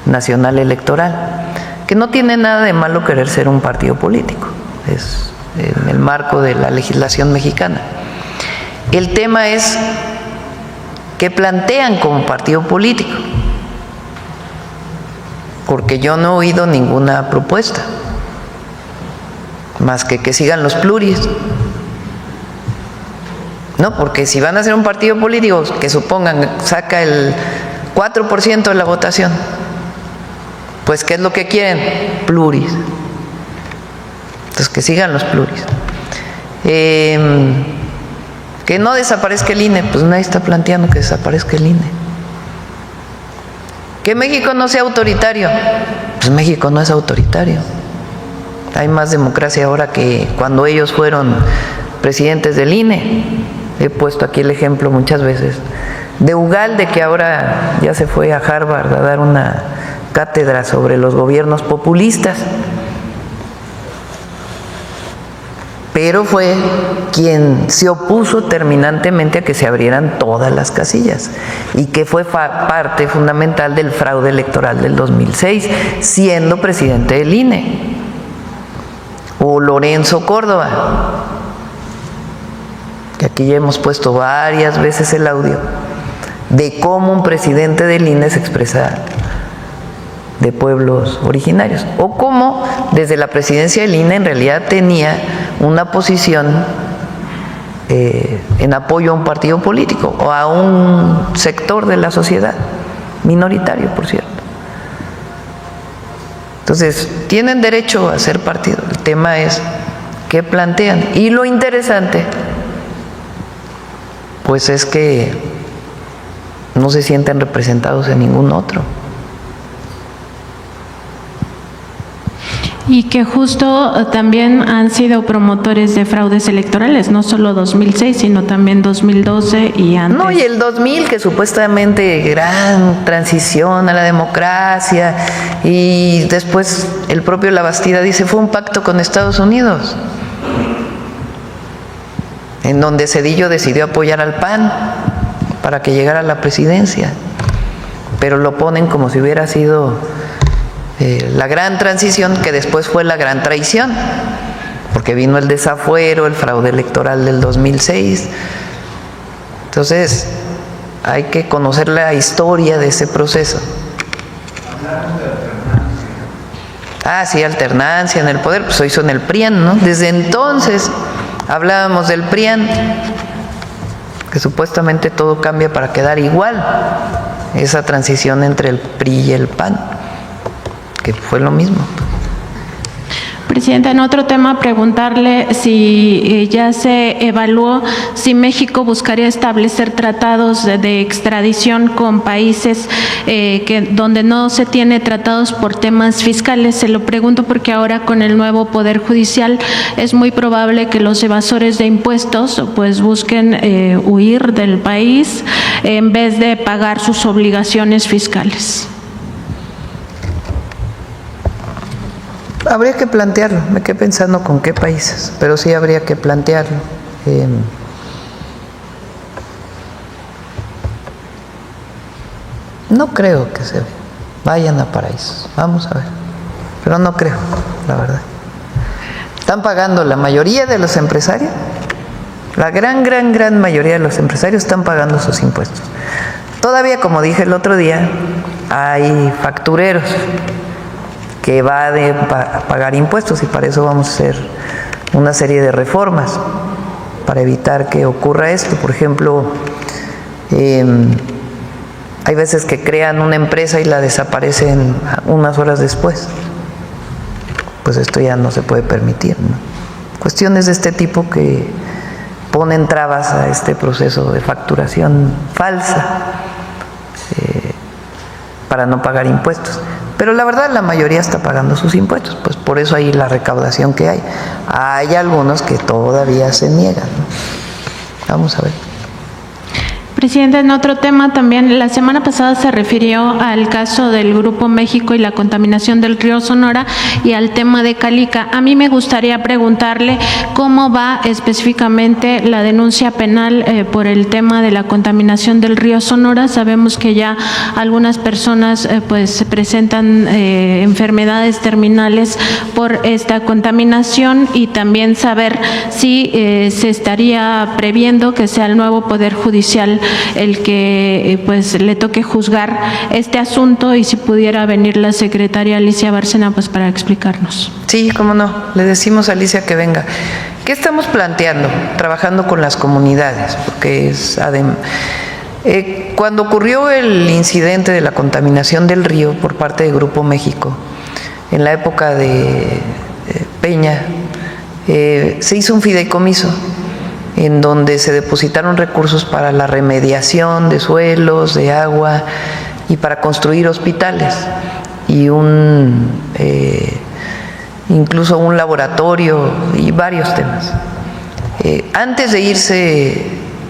Nacional Electoral, que no tiene nada de malo querer ser un partido político, es en el marco de la legislación mexicana. El tema es qué plantean como partido político, porque yo no he oído ninguna propuesta, más que sigan los pluris. No, porque si van a ser un partido político, que supongan saca el 4% de la votación, pues ¿qué es lo que quieren? Pluris. Entonces que sigan los pluris. Que no desaparezca el INE, pues nadie está planteando que desaparezca el INE. Que México no sea autoritario, pues México no es autoritario. Hay más democracia ahora que cuando ellos fueron presidentes del INE. He puesto aquí el ejemplo muchas veces de Ugalde, que ahora ya se fue a Harvard a dar una cátedra sobre los gobiernos populistas, pero fue quien se opuso terminantemente a que se abrieran todas las casillas y que fue parte fundamental del fraude electoral del 2006, siendo presidente del INE. O Lorenzo Córdoba, que aquí ya hemos puesto varias veces el audio de cómo un presidente del INE se expresa de pueblos originarios, o cómo desde la presidencia del INE en realidad tenía una posición en apoyo a un partido político o a un sector de la sociedad, minoritario, por cierto. Entonces, tienen derecho a ser partido. El tema es qué plantean. Y lo interesante, pues es que no se sienten representados en ningún otro. Y que justo también han sido promotores de fraudes electorales, no solo 2006, sino también 2012 y antes. No, y el 2000, que supuestamente gran transición a la democracia, y después el propio Labastida dice fue un pacto con Estados Unidos, en donde Zedillo decidió apoyar al PAN para que llegara a la presidencia, pero lo ponen como si hubiera sido la gran transición, que después fue la gran traición, porque vino el desafuero, el fraude electoral del 2006. Entonces, hay que conocer la historia de ese proceso. Ah, sí, alternancia en el poder, pues eso hizo en el PRIAN, ¿no? Desde entonces hablábamos del PRIAN, que supuestamente todo cambia para quedar igual, esa transición entre el PRI y el PAN, que fue lo mismo. Presidenta, en otro tema, preguntarle si ya se evaluó si México buscaría establecer tratados de extradición con países donde no se tiene tratados por temas fiscales. Se lo pregunto porque ahora con el nuevo Poder Judicial es muy probable que los evasores de impuestos pues busquen huir del país en vez de pagar sus obligaciones fiscales. Habría que plantearlo, me quedé pensando con qué países, pero sí habría que plantearlo. No creo que se vayan a paraísos, vamos a ver, pero no creo, la verdad. Están pagando la mayoría de los empresarios, la gran mayoría de los empresarios están pagando sus impuestos. Todavía, como dije el otro día, hay factureros que va a pagar impuestos y para eso vamos a hacer una serie de reformas para evitar que ocurra esto. Por ejemplo, hay veces que crean una empresa y la desaparecen unas horas después. Pues esto ya no se puede permitir, ¿no? Cuestiones de este tipo que ponen trabas a este proceso de facturación falsa para no pagar impuestos. Pero la verdad, la mayoría está pagando sus impuestos, pues por eso hay la recaudación que hay. Hay algunos que todavía se niegan, ¿no? Vamos a ver. Presidenta, en otro tema también, la semana pasada se refirió al caso del Grupo México y la contaminación del río Sonora y al tema de Calica. A mí me gustaría preguntarle cómo va específicamente la denuncia penal por el tema de la contaminación del río Sonora. Sabemos que ya algunas personas pues presentan enfermedades terminales por esta contaminación y también saber si se estaría previendo que sea el nuevo Poder Judicial el que pues le toque juzgar este asunto y si pudiera venir la secretaria Alicia Bárcena pues para explicarnos. Sí, cómo no, le decimos a Alicia que venga. ¿Qué estamos planteando? Trabajando con las comunidades, porque es cuando ocurrió el incidente de la contaminación del río por parte de Grupo México, en la época de Peña, se hizo un fideicomiso en donde se depositaron recursos para la remediación de suelos, de agua y para construir hospitales y incluso un laboratorio y varios temas. Antes de irse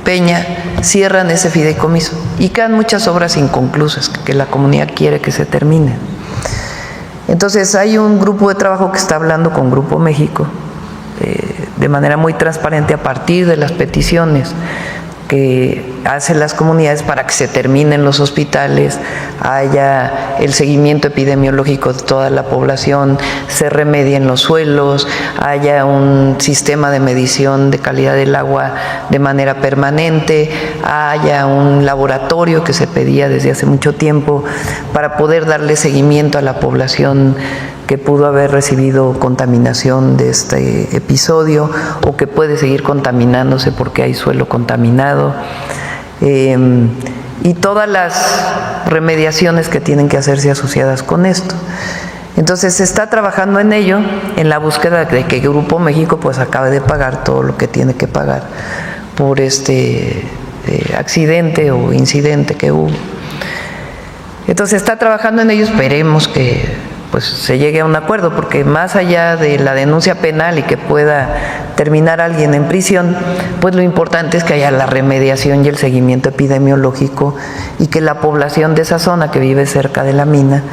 Peña, cierran ese fideicomiso y quedan muchas obras inconclusas que la comunidad quiere que se terminen. Entonces hay un grupo de trabajo que está hablando con Grupo México de manera muy transparente a partir de las peticiones que hacen las comunidades para que se terminen los hospitales, haya el seguimiento epidemiológico de toda la población, se remedien los suelos, haya un sistema de medición de calidad del agua de manera permanente, haya un laboratorio que se pedía desde hace mucho tiempo para poder darle seguimiento a la población que pudo haber recibido contaminación de este episodio o que puede seguir contaminándose porque hay suelo contaminado, y todas las remediaciones que tienen que hacerse asociadas con esto. Entonces se está trabajando en ello, en la búsqueda de que Grupo México pues acabe de pagar todo lo que tiene que pagar por este accidente o incidente que hubo. Entonces se está trabajando en ello, esperemos que pues se llegue a un acuerdo, porque más allá de la denuncia penal y que pueda terminar alguien en prisión, pues lo importante es que haya la remediación y el seguimiento epidemiológico y que la población de esa zona que vive cerca de la mina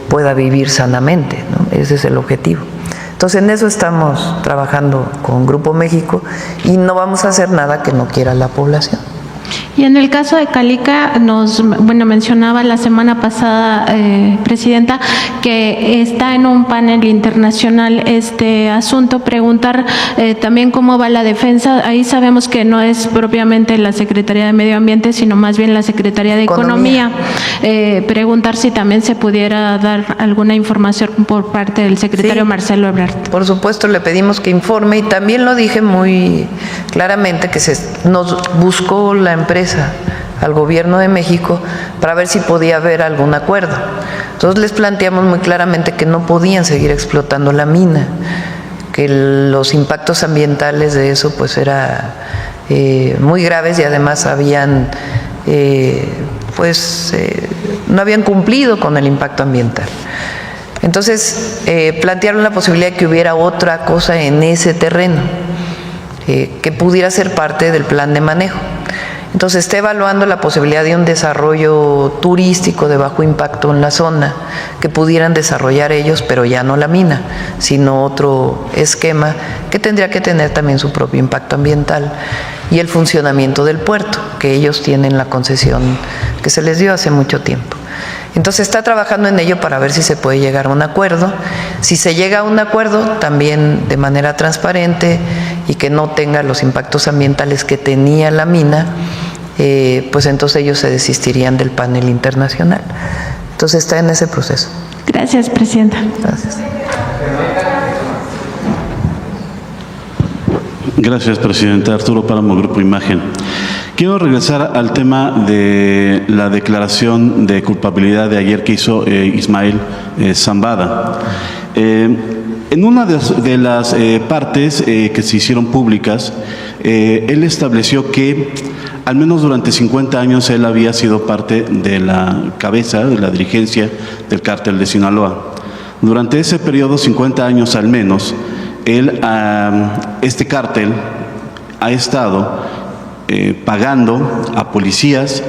pueda vivir sanamente, ¿no? Ese es el objetivo. Entonces en eso estamos trabajando con Grupo México y no vamos a hacer nada que no quiera la población. Y en el caso de Calica, mencionaba la semana pasada, Presidenta, que está en un panel internacional este asunto. Preguntar también cómo va la defensa. Ahí sabemos que no es propiamente la Secretaría de Medio Ambiente, sino más bien la Secretaría de Economía. Preguntar si también se pudiera dar alguna información por parte del secretario sí, Marcelo Ebrard. Por supuesto, le pedimos que informe y también lo dije muy claramente que nos buscó la empresa al gobierno de México para ver si podía haber algún acuerdo. Entonces les planteamos muy claramente que no podían seguir explotando la mina, que los impactos ambientales de eso pues era muy graves y además habían no habían cumplido con el impacto ambiental. Entonces plantearon la posibilidad de que hubiera otra cosa en ese terreno que pudiera ser parte del plan de manejo. Entonces está evaluando la posibilidad de un desarrollo turístico de bajo impacto en la zona, que pudieran desarrollar ellos, pero ya no la mina, sino otro esquema que tendría que tener también su propio impacto ambiental y el funcionamiento del puerto, que ellos tienen la concesión que se les dio hace mucho tiempo. Entonces está trabajando en ello para ver si se puede llegar a un acuerdo. Si se llega a un acuerdo, también de manera transparente y que no tenga los impactos ambientales que tenía la mina, pues entonces ellos se desistirían del panel internacional. Entonces está en ese proceso. Gracias, presidenta. Gracias. Gracias, presidenta. Arturo Páramo, Grupo Imagen. Quiero regresar al tema de la declaración de culpabilidad de ayer que hizo Ismael Zambada. En una de las partes que se hicieron públicas, él estableció que al menos durante 50 años él había sido parte de la cabeza, de la dirigencia del cártel de Sinaloa. Durante ese periodo, 50 años al menos, este cártel ha estado pagando a policías,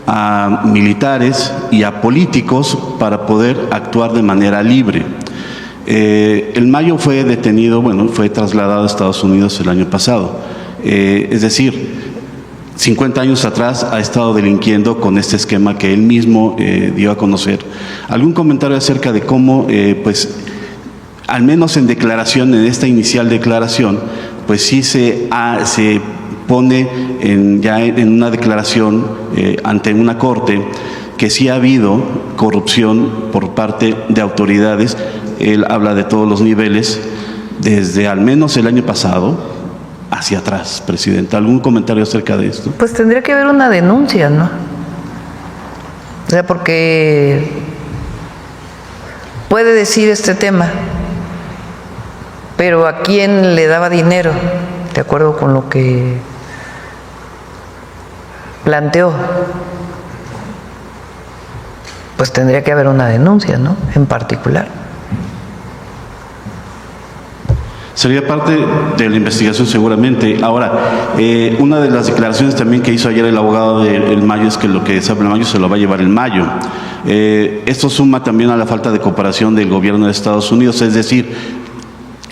a militares y a políticos para poder actuar de manera libre. El Mayo fue detenido, fue trasladado a Estados Unidos el año pasado. Es decir, 50 años atrás ha estado delinquiendo con este esquema que él mismo dio a conocer. ¿Algún comentario acerca de cómo, pues, al menos en declaración, en esta inicial declaración, pues sí se pone ya en una declaración ante una corte que sí ha habido corrupción por parte de autoridades? Él habla de todos los niveles, desde al menos el año pasado hacia atrás, presidenta. ¿Algún comentario acerca de esto? Pues tendría que haber una denuncia, ¿no? O sea, porque puede decir este tema, pero ¿a quién le daba dinero? De acuerdo con lo que planteó, pues tendría que haber una denuncia, ¿no? En particular. Sería parte de la investigación seguramente. Ahora, una de las declaraciones también que hizo ayer el abogado del Mayo es que lo que sabe el Mayo se lo va a llevar el Mayo. Esto suma también a la falta de cooperación del gobierno de Estados Unidos, es decir,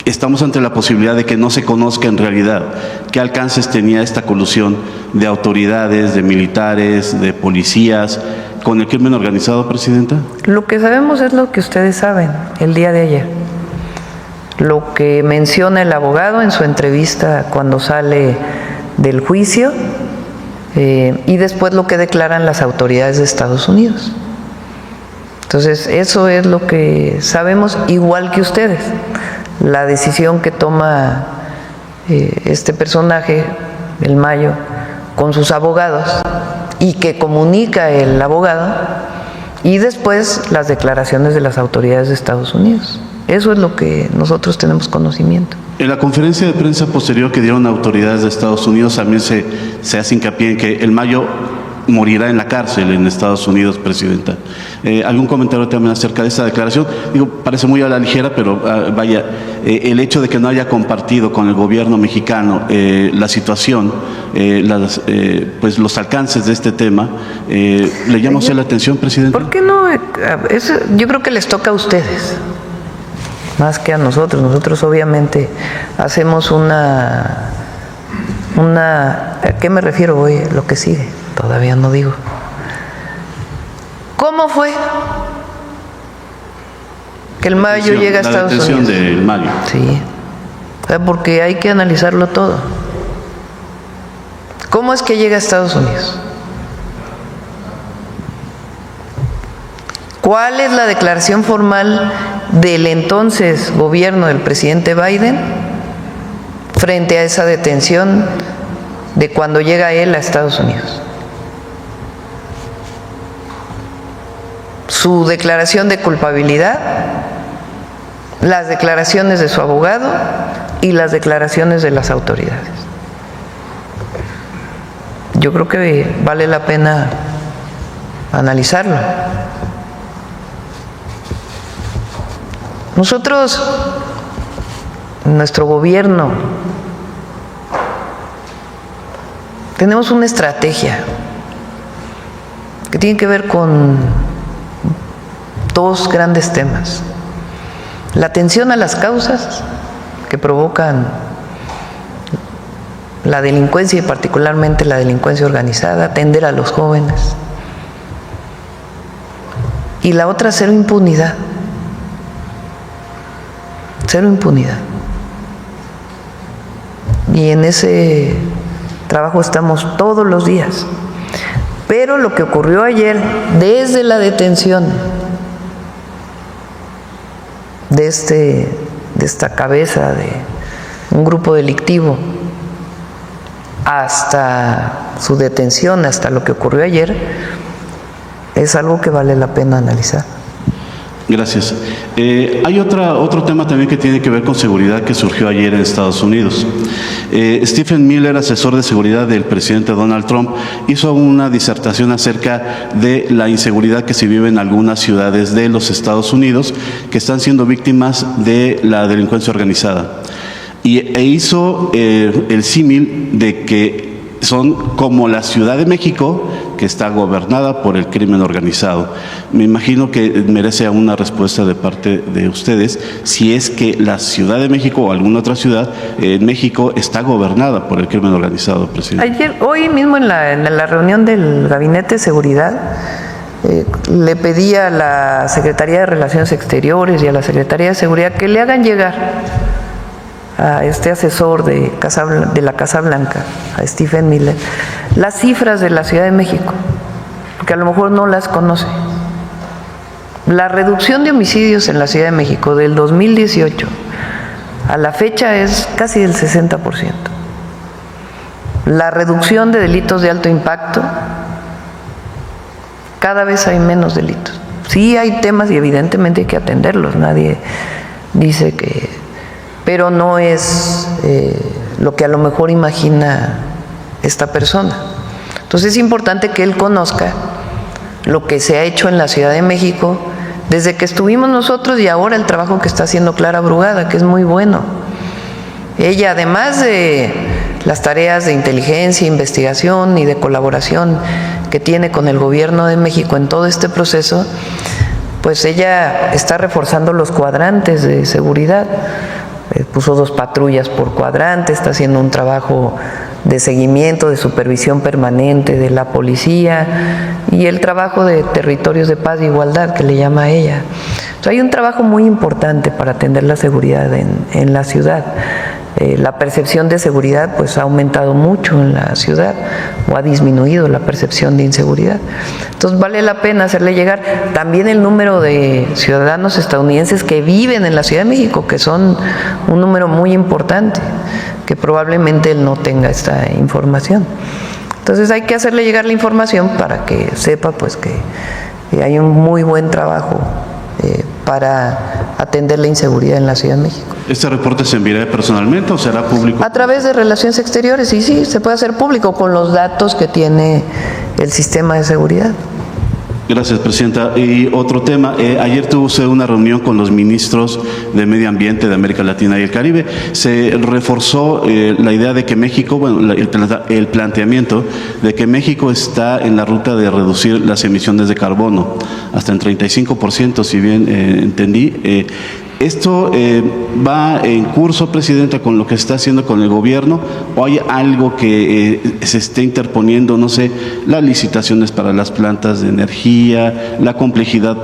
estamos ante la posibilidad de que no se conozca en realidad qué alcances tenía esta colusión de autoridades, de militares, de policías con el crimen organizado, presidenta. Lo que sabemos es lo que ustedes saben el día de ayer. Lo que menciona el abogado en su entrevista cuando sale del juicio y después lo que declaran las autoridades de Estados Unidos. Entonces, eso es lo que sabemos, igual que ustedes. La decisión que toma este personaje, el Mayo, con sus abogados y que comunica el abogado, y después las declaraciones de las autoridades de Estados Unidos. Eso es lo que nosotros tenemos conocimiento. En la conferencia de prensa posterior que dieron autoridades de Estados Unidos también se hace hincapié en que el Mayo morirá en la cárcel en Estados Unidos, presidenta. ¿Algún comentario también acerca de esta declaración? Digo, parece muy a la ligera, pero vaya, el hecho de que no haya compartido con el gobierno mexicano la situación, pues los alcances de este tema, ¿le llama usted la atención, presidenta? ¿Por qué no? Yo creo que les toca a ustedes, más que a nosotros. Nosotros obviamente hacemos ¿a qué me refiero hoy? Lo que sigue, todavía no digo. ¿Cómo fue que el Mayo llega a Estados Unidos? La detención del Mayo. Sí, porque hay que analizarlo todo. ¿Cómo es que llega a Estados Unidos? ¿Cuál es la declaración formal del entonces gobierno del presidente Biden frente a esa detención de cuando llega él a Estados Unidos? Su declaración de culpabilidad, las declaraciones de su abogado y las declaraciones de las autoridades. Yo creo que vale la pena analizarlo. Nosotros, nuestro gobierno, tenemos una estrategia que tiene que ver con dos grandes temas: la atención a las causas que provocan la delincuencia y particularmente la delincuencia organizada, atender a los jóvenes, y la otra, cero impunidad. Cero impunidad. Y en ese Trabajo estamos todos los días. Pero lo que ocurrió ayer, desde la detención de esta cabeza de un grupo delictivo hasta su detención, hasta lo que ocurrió ayer, es algo que vale la pena analizar. Gracias. Hay otro tema también que tiene que ver con seguridad que surgió ayer en Estados Unidos. Stephen Miller, asesor de seguridad del presidente Donald Trump, hizo una disertación acerca de la inseguridad que se vive en algunas ciudades de los Estados Unidos que están siendo víctimas de la delincuencia organizada. E hizo el símil de que son como la Ciudad de México, que está gobernada por el crimen organizado. Me imagino que merece una respuesta de parte de ustedes, si es que la Ciudad de México o alguna otra ciudad en México está gobernada por el crimen organizado, presidente. Hoy mismo en la reunión del Gabinete de Seguridad, le pedí a la Secretaría de Relaciones Exteriores y a la Secretaría de Seguridad que le hagan llegar a este asesor de la Casa Blanca, a Stephen Miller, las cifras de la Ciudad de México, porque a lo mejor no las conoce. La reducción de homicidios en la Ciudad de México del 2018 a la fecha es casi del 60%. La reducción de delitos de alto impacto, cada vez hay menos delitos. Sí hay temas y evidentemente hay que atenderlos, nadie dice que... pero no es lo que a lo mejor imagina esta persona. Entonces es importante que él conozca lo que se ha hecho en la Ciudad de México desde que estuvimos nosotros y ahora el trabajo que está haciendo Clara Brugada, que es muy bueno. Ella, además de las tareas de inteligencia, investigación y de colaboración que tiene con el Gobierno de México en todo este proceso, pues ella está reforzando los cuadrantes de seguridad. Puso 2 patrullas por cuadrante, está haciendo un trabajo de seguimiento, de supervisión permanente de la policía y el trabajo de territorios de paz e igualdad que le llama a ella. Entonces, hay un trabajo muy importante para atender la seguridad en la ciudad. La percepción de seguridad pues ha aumentado mucho en la ciudad o ha disminuido la percepción de inseguridad. Entonces vale la pena hacerle llegar también el número de ciudadanos estadounidenses que viven en la Ciudad de México, que son un número muy importante, que probablemente él no tenga esta información. Entonces hay que hacerle llegar la información para que sepa pues que hay un muy buen trabajo para atender la inseguridad en la Ciudad de México. ¿Este reporte se enviará personalmente o será público? A través de Relaciones Exteriores, y sí, se puede hacer público con los datos que tiene el sistema de seguridad. Gracias, presidenta. Y otro tema, ayer tuvo usted una reunión con los ministros de Medio Ambiente de América Latina y el Caribe. Se reforzó la idea de que México, bueno, el planteamiento de que México está en la ruta de reducir las emisiones de carbono hasta en 35%, si bien entendí. ¿Esto va en curso, presidenta, con lo que está haciendo con el gobierno, o hay algo que se esté interponiendo, no sé, las licitaciones para las plantas de energía, la complejidad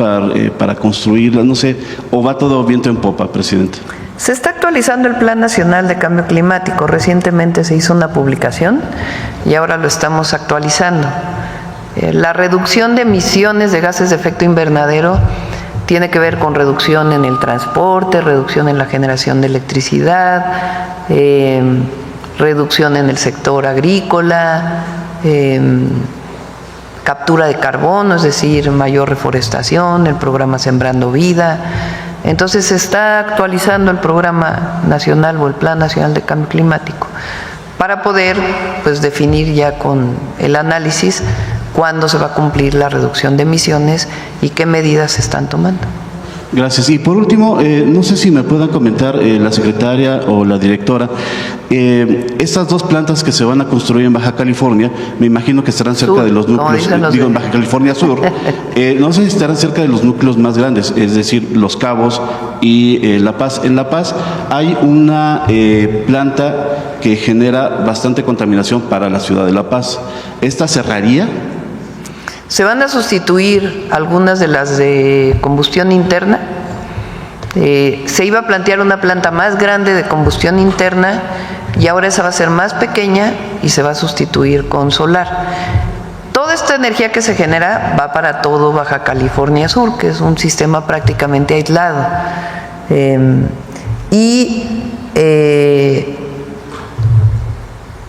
para construirlas, no sé, o va todo viento en popa, presidenta? Se está actualizando el Plan Nacional de Cambio Climático. Recientemente se hizo una publicación y ahora lo estamos actualizando. La reducción de emisiones de gases de efecto invernadero tiene que ver con reducción en el transporte, reducción en la generación de electricidad, reducción en el sector agrícola, captura de carbono, es decir, mayor reforestación, el programa Sembrando Vida. Entonces se está actualizando el programa nacional o el Plan Nacional de Cambio Climático para poder pues definir ya con el análisis cuándo se va a cumplir la reducción de emisiones y qué medidas se están tomando. Gracias. Y por último, no sé si me puedan comentar la secretaria o la directora, estas 2 plantas que se van a construir en Baja California, me imagino que estarán cerca de los núcleos, en Baja California Sur, no sé si estarán cerca de los núcleos más grandes, es decir, Los Cabos y La Paz. En La Paz hay una planta que genera bastante contaminación para la ciudad de La Paz. ¿Esta cerraría? Se van a sustituir algunas de las de combustión interna Se iba a plantear una planta más grande de combustión interna y ahora esa va a ser más pequeña y se va a sustituir con solar. Toda esta energía que se genera va para todo Baja California Sur, que es un sistema prácticamente aislado.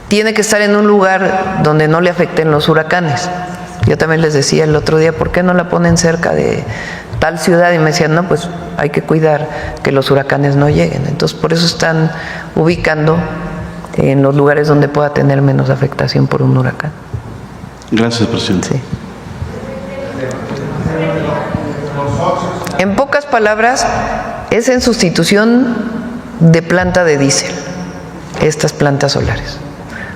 Tiene que estar en un lugar donde no le afecten los huracanes. Yo también les decía el otro día, ¿por qué no la ponen cerca de tal ciudad? Y me decían, no, pues hay que cuidar que los huracanes no lleguen. Entonces, por eso están ubicando en los lugares donde pueda tener menos afectación por un huracán. Gracias, presidente. Sí. En pocas palabras, es en sustitución de planta de diésel, estas plantas solares.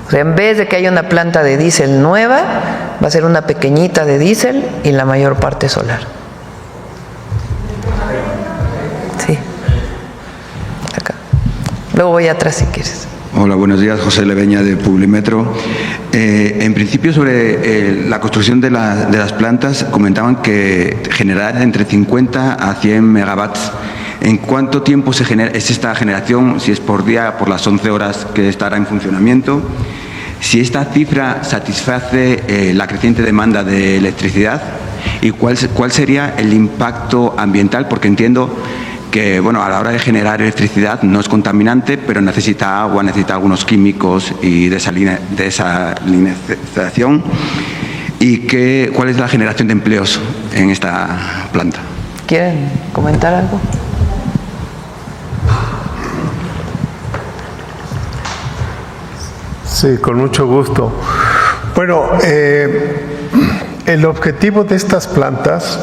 O sea, en vez de que haya una planta de diésel nueva, va a ser una pequeñita de diésel y la mayor parte solar. Sí. Acá. Luego voy atrás si quieres. Hola, buenos días. José Leveña de Publimetro. En principio, sobre la construcción de las plantas, comentaban que generar entre 50 a 100 megawatts. ¿En cuánto tiempo es esta generación? Si es por día, por las 11 horas que estará en funcionamiento. Si esta cifra satisface la creciente demanda de electricidad y cuál sería el impacto ambiental, porque entiendo que, bueno, a la hora de generar electricidad no es contaminante, pero necesita agua, necesita algunos químicos y desalinización. ¿Y cuál es la generación de empleos en esta planta? ¿Quieren comentar algo? Sí, con mucho gusto. Bueno, el objetivo de estas plantas,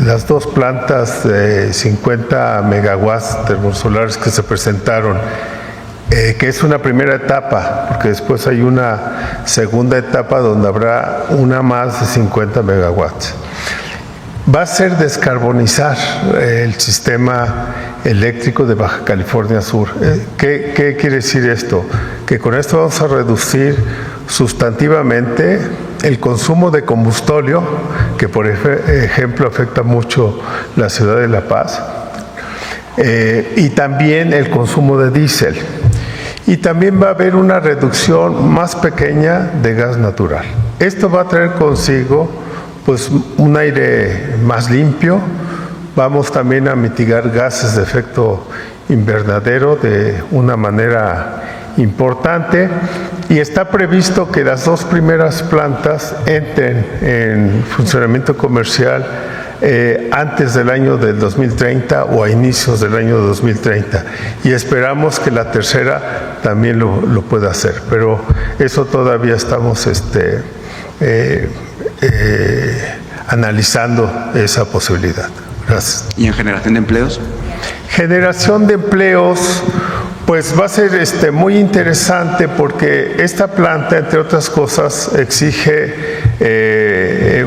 las dos plantas de 50 megawatts termosolares que se presentaron, que es una primera etapa, porque después hay una segunda etapa donde habrá una más de 50 megawatts. Va a ser descarbonizar el sistema eléctrico de Baja California Sur. ¿Qué quiere decir esto? Que con esto vamos a reducir sustantivamente el consumo de combustóleo, que por ejemplo afecta mucho la ciudad de La Paz, y también el consumo de diésel. Y también va a haber una reducción más pequeña de gas natural. Esto va a traer consigo pues un aire más limpio. Vamos también a mitigar gases de efecto invernadero de una manera importante, y está previsto que las dos primeras plantas entren en funcionamiento comercial antes del año del 2030 o a inicios del año 2030, y esperamos que la tercera también lo pueda hacer, pero eso todavía estamos analizando esa posibilidad. Gracias. ¿Y en generación de empleos? Generación de empleos, pues va a ser muy interesante, porque esta planta, entre otras cosas, exige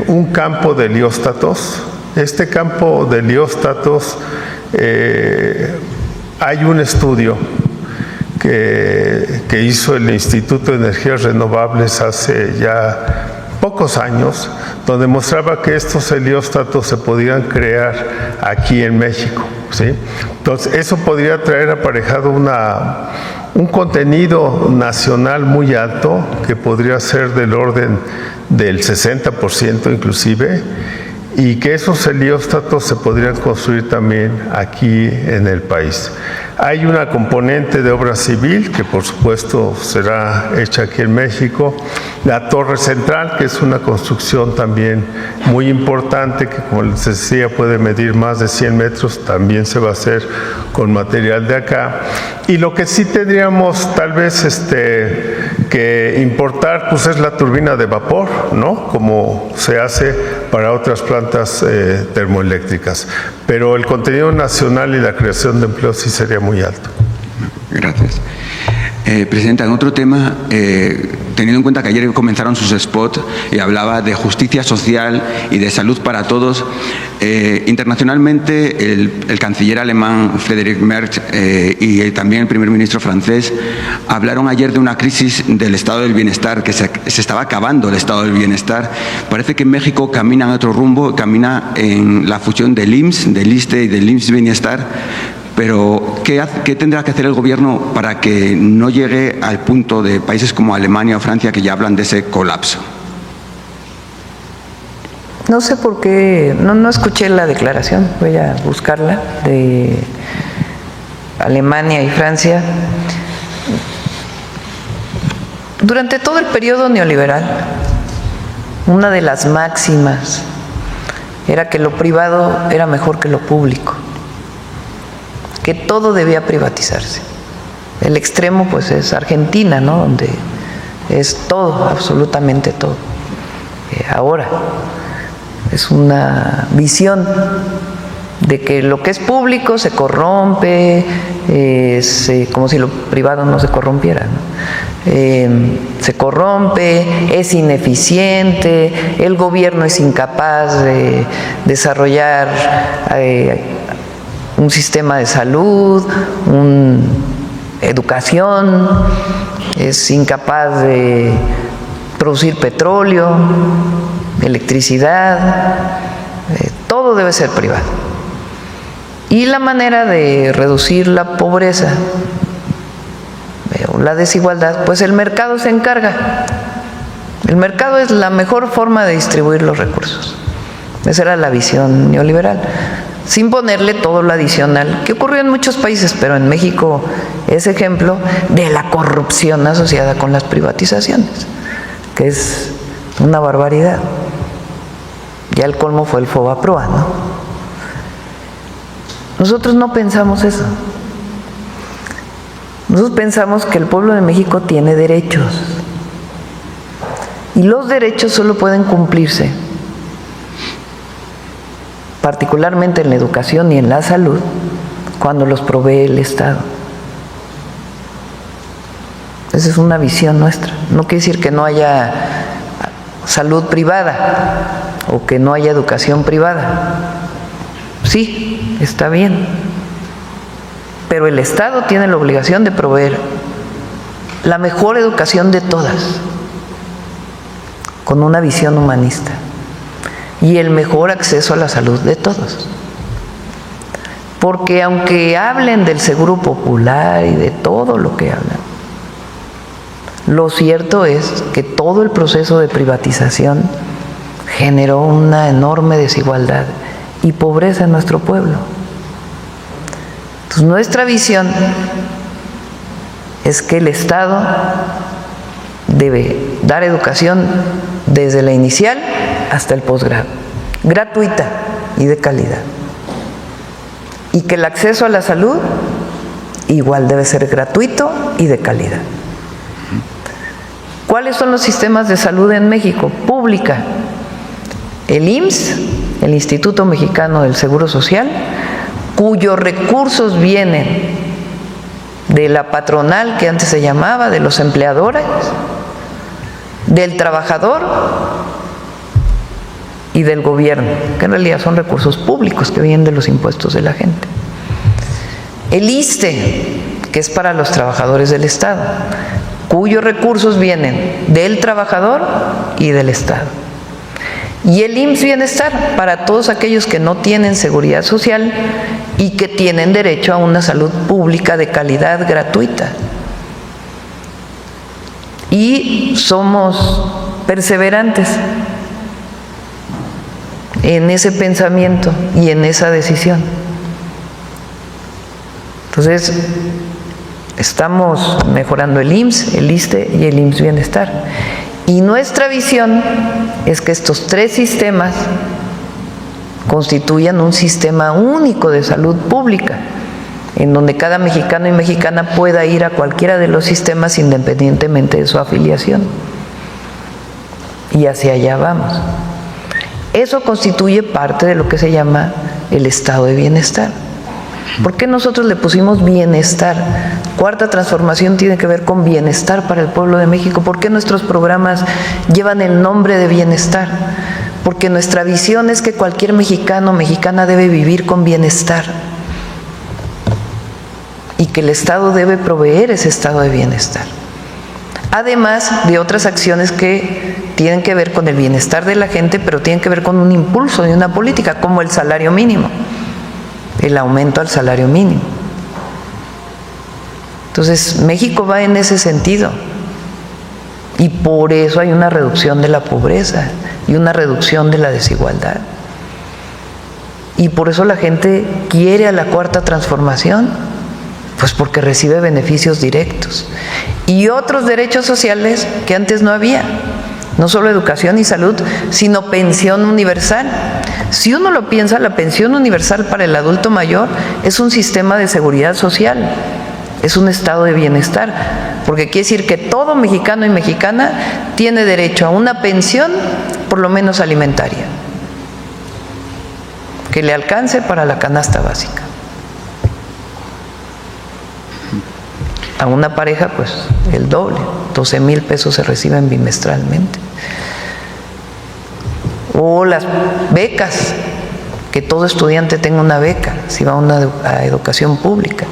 un campo de helióstatos. Este campo de helióstatos, hay un estudio que hizo el Instituto de Energías Renovables hace ya pocos años, donde mostraba que estos helióstatos se podían crear aquí en México, ¿sí? Entonces, eso podría traer aparejado un contenido nacional muy alto, que podría ser del orden del 60% inclusive, y que esos helióstatos se podrían construir también aquí en el país. Hay una componente de obra civil que por supuesto será hecha aquí en México. La torre central, que es una construcción también muy importante, que como les decía puede medir más de 100 metros, también se va a hacer con material de acá. Y lo que sí tendríamos tal vez que importar, pues es la turbina de vapor, ¿no? Como se hace para otras plantas termoeléctricas. Pero el contenido nacional y la creación de empleo sí sería muy alto. Gracias. Presidenta, en otro tema, teniendo en cuenta que ayer comenzaron sus spots y hablaba de justicia social y de salud para todos, internacionalmente el canciller alemán Friedrich Merz y también el primer ministro francés hablaron ayer de una crisis del estado del bienestar, que se estaba acabando el estado del bienestar. Parece que México camina en otro rumbo, camina en la fusión del IMSS, del ISSSTE y del IMSS Bienestar. Pero, ¿qué tendrá que hacer el Gobierno para que no llegue al punto de países como Alemania o Francia que ya hablan de ese colapso? No sé por qué, no escuché la declaración, voy a buscarla, de Alemania y Francia. Durante todo el periodo neoliberal, una de las máximas era que lo privado era mejor que lo público, que todo debía privatizarse. El extremo pues es Argentina, ¿no?, donde es todo, absolutamente todo. Ahora es una visión de que lo que es público se corrompe, como si lo privado no se corrompiera, ¿no? Se corrompe, es ineficiente, el gobierno es incapaz de desarrollar un sistema de salud, educación, es incapaz de producir petróleo, electricidad, todo debe ser privado. Y la manera de reducir la pobreza o la desigualdad, pues el mercado se encarga. El mercado es la mejor forma de distribuir los recursos. Esa era la visión neoliberal, sin ponerle todo lo adicional, que ocurrió en muchos países, pero en México es ejemplo de la corrupción asociada con las privatizaciones, que es una barbaridad. Ya el colmo fue el Fobaproa, ¿no? Nosotros no pensamos eso. Nosotros pensamos que el pueblo de México tiene derechos. Y los derechos solo pueden cumplirse, particularmente en la educación y en la salud, cuando los provee el Estado. Esa es una visión nuestra. No quiere decir que no haya salud privada o que no haya educación privada. Sí, está bien. Pero el Estado tiene la obligación de proveer la mejor educación de todas, con una visión humanista, y el mejor acceso a la salud de todos. Porque aunque hablen del seguro popular y de todo lo que hablan, lo cierto es que todo el proceso de privatización generó una enorme desigualdad y pobreza en nuestro pueblo. Entonces, nuestra visión es que el Estado debe dar educación desde la inicial hasta el posgrado, gratuita y de calidad. Y que el acceso a la salud igual debe ser gratuito y de calidad. ¿Cuáles son los sistemas de salud en México? Pública. El IMSS, el Instituto Mexicano del Seguro Social, cuyos recursos vienen de la patronal, que antes se llamaba, de los empleadores, del trabajador y del gobierno, que en realidad son recursos públicos que vienen de los impuestos de la gente. El ISSSTE, que es para los trabajadores del Estado, cuyos recursos vienen del trabajador y del Estado. Y el IMSS Bienestar, para todos aquellos que no tienen seguridad social y que tienen derecho a una salud pública de calidad gratuita. Y somos perseverantes en ese pensamiento y en esa decisión. Entonces, estamos mejorando el IMSS, el ISSSTE y el IMSS Bienestar. Y nuestra visión es que estos tres sistemas constituyan un sistema único de salud pública, en donde cada mexicano y mexicana pueda ir a cualquiera de los sistemas independientemente de su afiliación. Y hacia allá vamos. Eso constituye parte de lo que se llama el estado de bienestar. ¿Por qué nosotros le pusimos bienestar? Cuarta transformación tiene que ver con bienestar para el pueblo de México. ¿Por qué nuestros programas llevan el nombre de bienestar? Porque nuestra visión es que cualquier mexicano o mexicana debe vivir con bienestar y que el Estado debe proveer ese estado de bienestar. Además de otras acciones que tienen que ver con el bienestar de la gente, pero tienen que ver con un impulso de una política, como el salario mínimo, el aumento al salario mínimo. Entonces, México va en ese sentido. Y por eso hay una reducción de la pobreza y una reducción de la desigualdad. Y por eso la gente quiere a la Cuarta Transformación, pues porque recibe beneficios directos y otros derechos sociales que antes no había, no solo educación y salud, sino pensión universal. Si uno lo piensa, la pensión universal para el adulto mayor es un sistema de seguridad social, es un estado de bienestar, porque quiere decir que todo mexicano y mexicana tiene derecho a una pensión, por lo menos alimentaria, que le alcance para la canasta básica. A una pareja, pues el doble, 12,000 pesos se reciben bimestralmente. O las becas, que todo estudiante tenga una beca, si va a educación pública.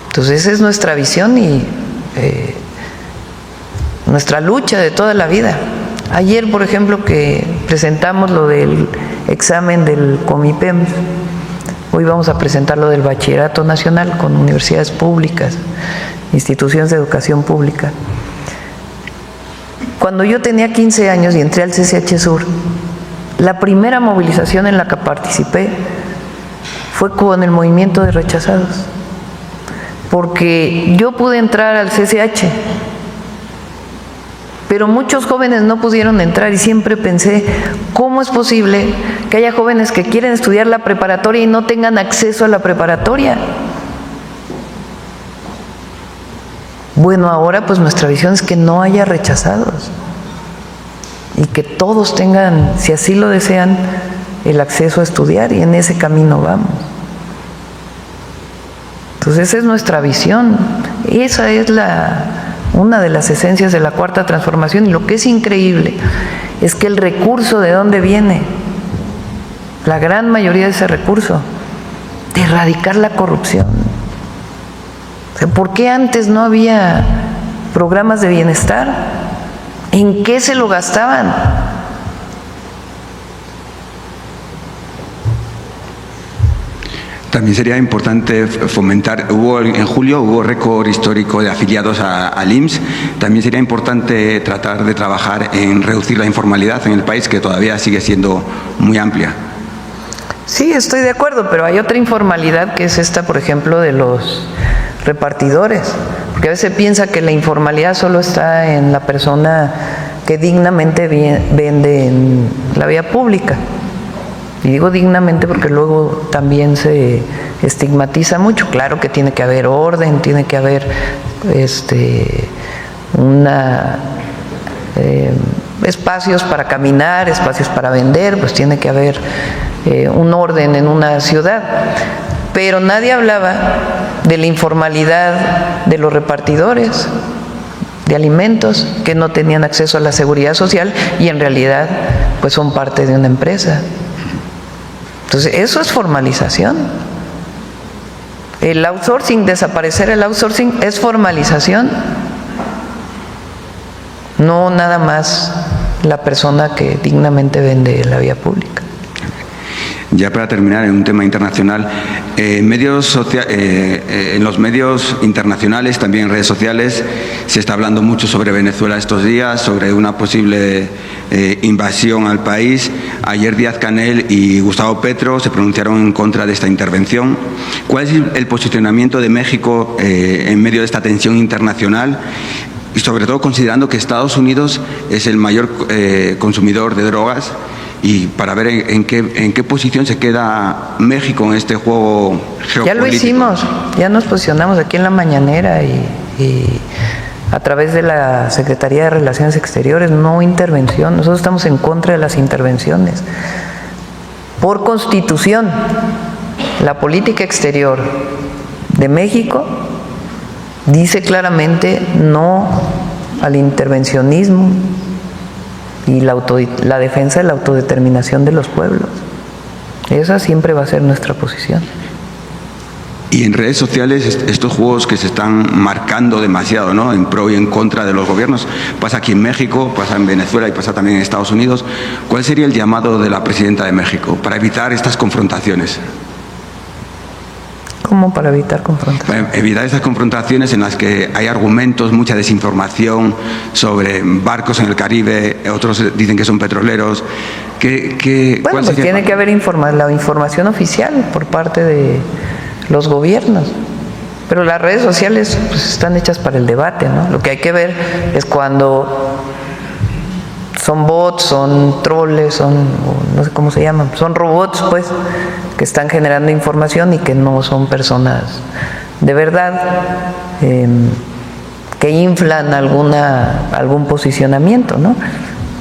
Entonces esa es nuestra visión y nuestra lucha de toda la vida. Ayer, por ejemplo, que presentamos lo del examen del Comipem, hoy vamos a presentar lo del Bachillerato Nacional con universidades públicas, instituciones de educación pública. Cuando yo tenía 15 años y entré al CCH Sur, la primera movilización en la que participé fue con el movimiento de rechazados, porque yo pude entrar al CCH, pero muchos jóvenes no pudieron entrar y siempre pensé, ¿cómo es posible que haya jóvenes que quieren estudiar la preparatoria y no tengan acceso a la preparatoria? Bueno, ahora pues nuestra visión es que no haya rechazados y que todos tengan, si así lo desean, el acceso a estudiar, y en ese camino vamos. Entonces esa es nuestra visión, esa es una de las esencias de la Cuarta Transformación, y lo que es increíble es que el recurso, ¿de dónde viene? La gran mayoría de ese recurso, de erradicar la corrupción. O sea, ¿por qué antes no había programas de bienestar? ¿En qué se lo gastaban? También sería importante fomentar, en julio hubo récord histórico de afiliados al IMSS, también sería importante tratar de trabajar en reducir la informalidad en el país, que todavía sigue siendo muy amplia. Sí, estoy de acuerdo, pero hay otra informalidad que es esta, por ejemplo, de los repartidores, porque a veces piensa que la informalidad solo está en la persona que dignamente vende en la vía pública. Y digo dignamente porque luego también se estigmatiza mucho. Claro que tiene que haber orden, tiene que haber espacios para caminar, espacios para vender, pues tiene que haber un orden en una ciudad. Pero nadie hablaba de la informalidad de los repartidores de alimentos que no tenían acceso a la seguridad social y en realidad pues son parte de una empresa. Entonces, eso es formalización. El outsourcing, desaparecer el outsourcing, es formalización. No nada más la persona que dignamente vende la vía pública. Ya para terminar, en un tema internacional, en los medios internacionales, también en redes sociales, se está hablando mucho sobre Venezuela estos días, sobre una posible invasión al país. Ayer Díaz-Canel y Gustavo Petro se pronunciaron en contra de esta intervención. ¿Cuál es el posicionamiento de México en medio de esta tensión internacional? Y sobre todo considerando que Estados Unidos es el mayor consumidor de drogas, y para ver en qué posición se queda México en este juego geopolítico. Ya lo hicimos, ya nos posicionamos aquí en la mañanera y a través de la Secretaría de Relaciones Exteriores, no intervención. Nosotros estamos en contra de las intervenciones. Por Constitución, la política exterior de México dice claramente no al intervencionismo y la defensa de la autodeterminación de los pueblos. Esa siempre va a ser nuestra posición. Y en redes sociales, estos juegos que se están marcando demasiado, ¿no?, en pro y en contra de los gobiernos, pasa aquí en México, pasa en Venezuela y pasa también en Estados Unidos. ¿Cuál sería el llamado de la presidenta de México para evitar estas confrontaciones? ¿Cómo para evitar confrontaciones? Evitar esas confrontaciones en las que hay argumentos, mucha desinformación sobre barcos en el Caribe, otros dicen que son petroleros. Bueno, pues tiene que haber la información oficial por parte de los gobiernos. Pero las redes sociales pues, están hechas para el debate, ¿no? Lo que hay que ver es cuando son bots, son troles, no sé cómo se llaman, son robots, pues, que están generando información y que no son personas de verdad, que inflan algún posicionamiento, ¿no?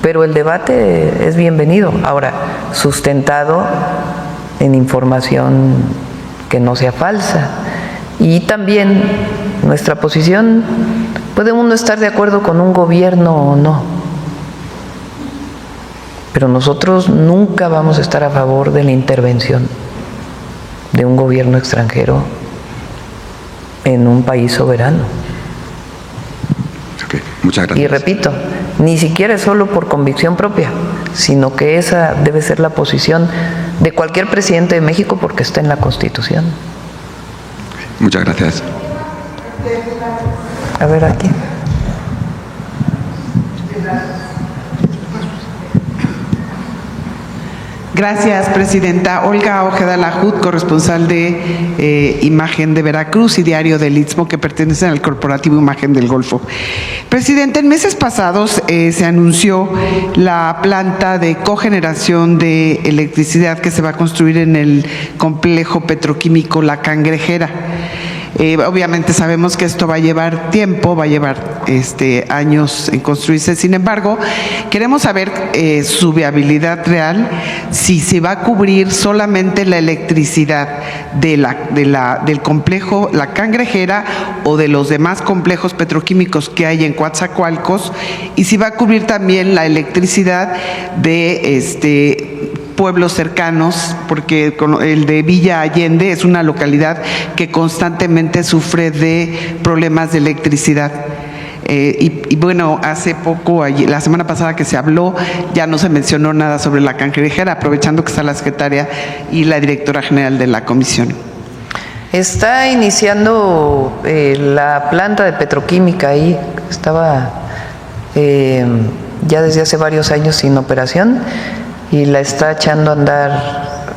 Pero el debate es bienvenido, ahora, sustentado en información que no sea falsa. Y también nuestra posición, puede uno estar de acuerdo con un gobierno o no, pero nosotros nunca vamos a estar a favor de la intervención de un gobierno extranjero en un país soberano. Okay, muchas gracias. Y repito, ni siquiera es solo por convicción propia, sino que esa debe ser la posición de cualquier presidente de México porque está en la Constitución. Muchas gracias. A ver, aquí. Gracias, presidenta. Olga Ojeda Lajud, corresponsal de Imagen de Veracruz y Diario del Istmo, que pertenecen al corporativo Imagen del Golfo. Presidente, en meses pasados se anunció la planta de cogeneración de electricidad que se va a construir en el complejo petroquímico La Cangrejera. Obviamente sabemos que esto va a llevar tiempo, va a llevar años en construirse. Sin embargo, queremos saber su viabilidad real, si se va a cubrir solamente la electricidad del complejo La Cangrejera o de los demás complejos petroquímicos que hay en Coatzacoalcos, y si va a cubrir también la electricidad de pueblos cercanos, porque el de Villa Allende es una localidad que constantemente sufre de problemas de electricidad. Y bueno, hace poco, la semana pasada que se habló, ya no se mencionó nada sobre La Cangrejera, aprovechando que está la secretaria y la directora general de la comisión. Está iniciando la planta de petroquímica ahí, estaba ya desde hace varios años sin operación, y la está echando a andar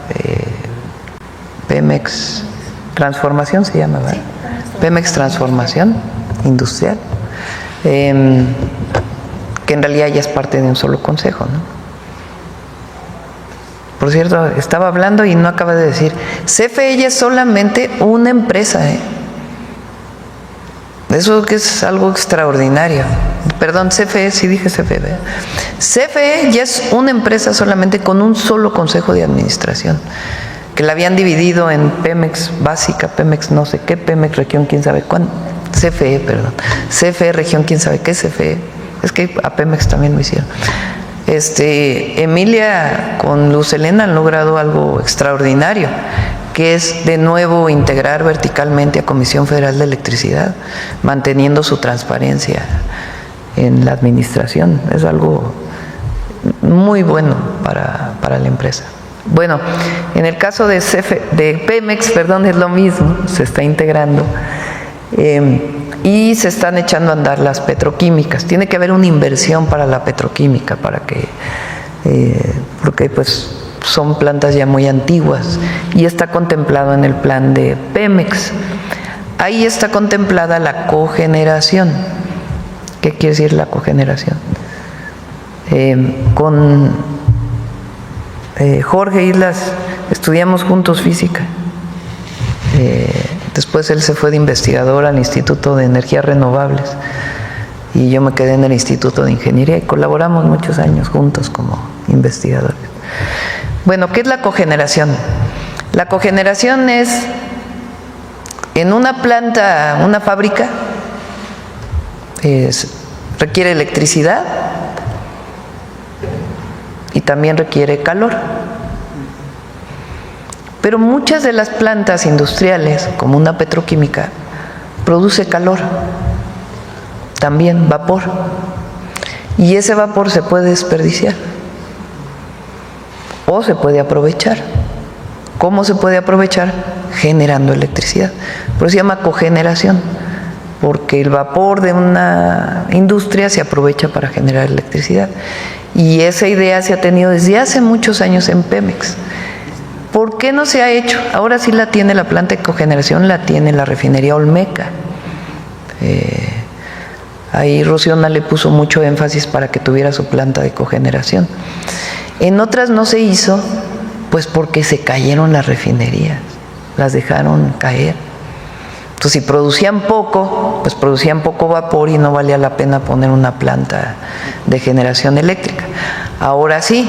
Pemex Transformación, se llama, ¿verdad? Pemex Transformación Industrial, que en realidad ya es parte de un solo consejo, ¿no? Por cierto, estaba hablando y no acaba de decir, CFE ya es solamente una empresa, Eso que es algo extraordinario. Perdón, CFE, sí dije CFE. CFE ya es una empresa solamente con un solo consejo de administración, que la habían dividido en Pemex Básica, Pemex no sé qué, Pemex Región quién sabe cuándo, CFE, perdón, CFE Región quién sabe qué, CFE, es que a Pemex también lo hicieron. Emilia con Luz Helena han logrado algo extraordinario, que es de nuevo integrar verticalmente a Comisión Federal de Electricidad, manteniendo su transparencia en la administración. Es algo muy bueno para la empresa. Bueno, en el caso de Pemex, perdón, es lo mismo, se está integrando y se están echando a andar las petroquímicas. Tiene que haber una inversión para la petroquímica, porque pues son plantas ya muy antiguas y está contemplado en el plan de Pemex. Ahí está contemplada la cogeneración. ¿Qué quiere decir la cogeneración? Con Jorge Islas estudiamos juntos física. Después él se fue de investigador al Instituto de Energías Renovables y yo me quedé en el Instituto de Ingeniería y colaboramos muchos años juntos como investigadores. Bueno, ¿qué es la cogeneración? La cogeneración es en una planta, una fábrica, requiere electricidad y también requiere calor. Pero muchas de las plantas industriales, como una petroquímica, produce calor, también vapor, y ese vapor se puede desperdiciar o se puede aprovechar ¿Cómo se puede aprovechar? Generando electricidad. Por eso se llama cogeneración, porque el vapor de una industria se aprovecha para generar electricidad. Y esa idea se ha tenido desde hace muchos años en Pemex. ¿Por qué no se ha hecho? Ahora sí la tiene la planta de cogeneración, la tiene la refinería Olmeca. Ahí Rociona le puso mucho énfasis para que tuviera su planta de cogeneración. En otras no se hizo, pues porque se cayeron las refinerías, las dejaron caer. Entonces, si producían poco, pues producían poco vapor y no valía la pena poner una planta de generación eléctrica. Ahora sí,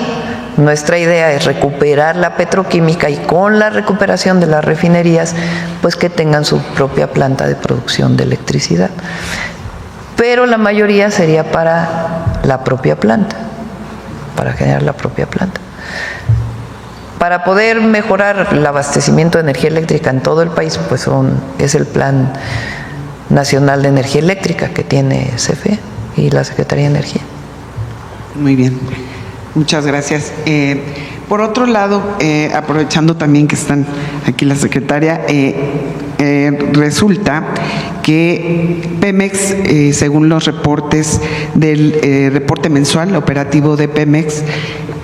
nuestra idea es recuperar la petroquímica y con la recuperación de las refinerías, pues que tengan su propia planta de producción de electricidad. Pero la mayoría sería para la propia planta, para generar la propia planta. Para poder mejorar el abastecimiento de energía eléctrica en todo el país, pues es el Plan Nacional de Energía Eléctrica que tiene CFE y la Secretaría de Energía. Muy bien, muchas gracias. Por otro lado, aprovechando también que están aquí la secretaria, resulta que Pemex, según los reportes del reporte mensual operativo de Pemex,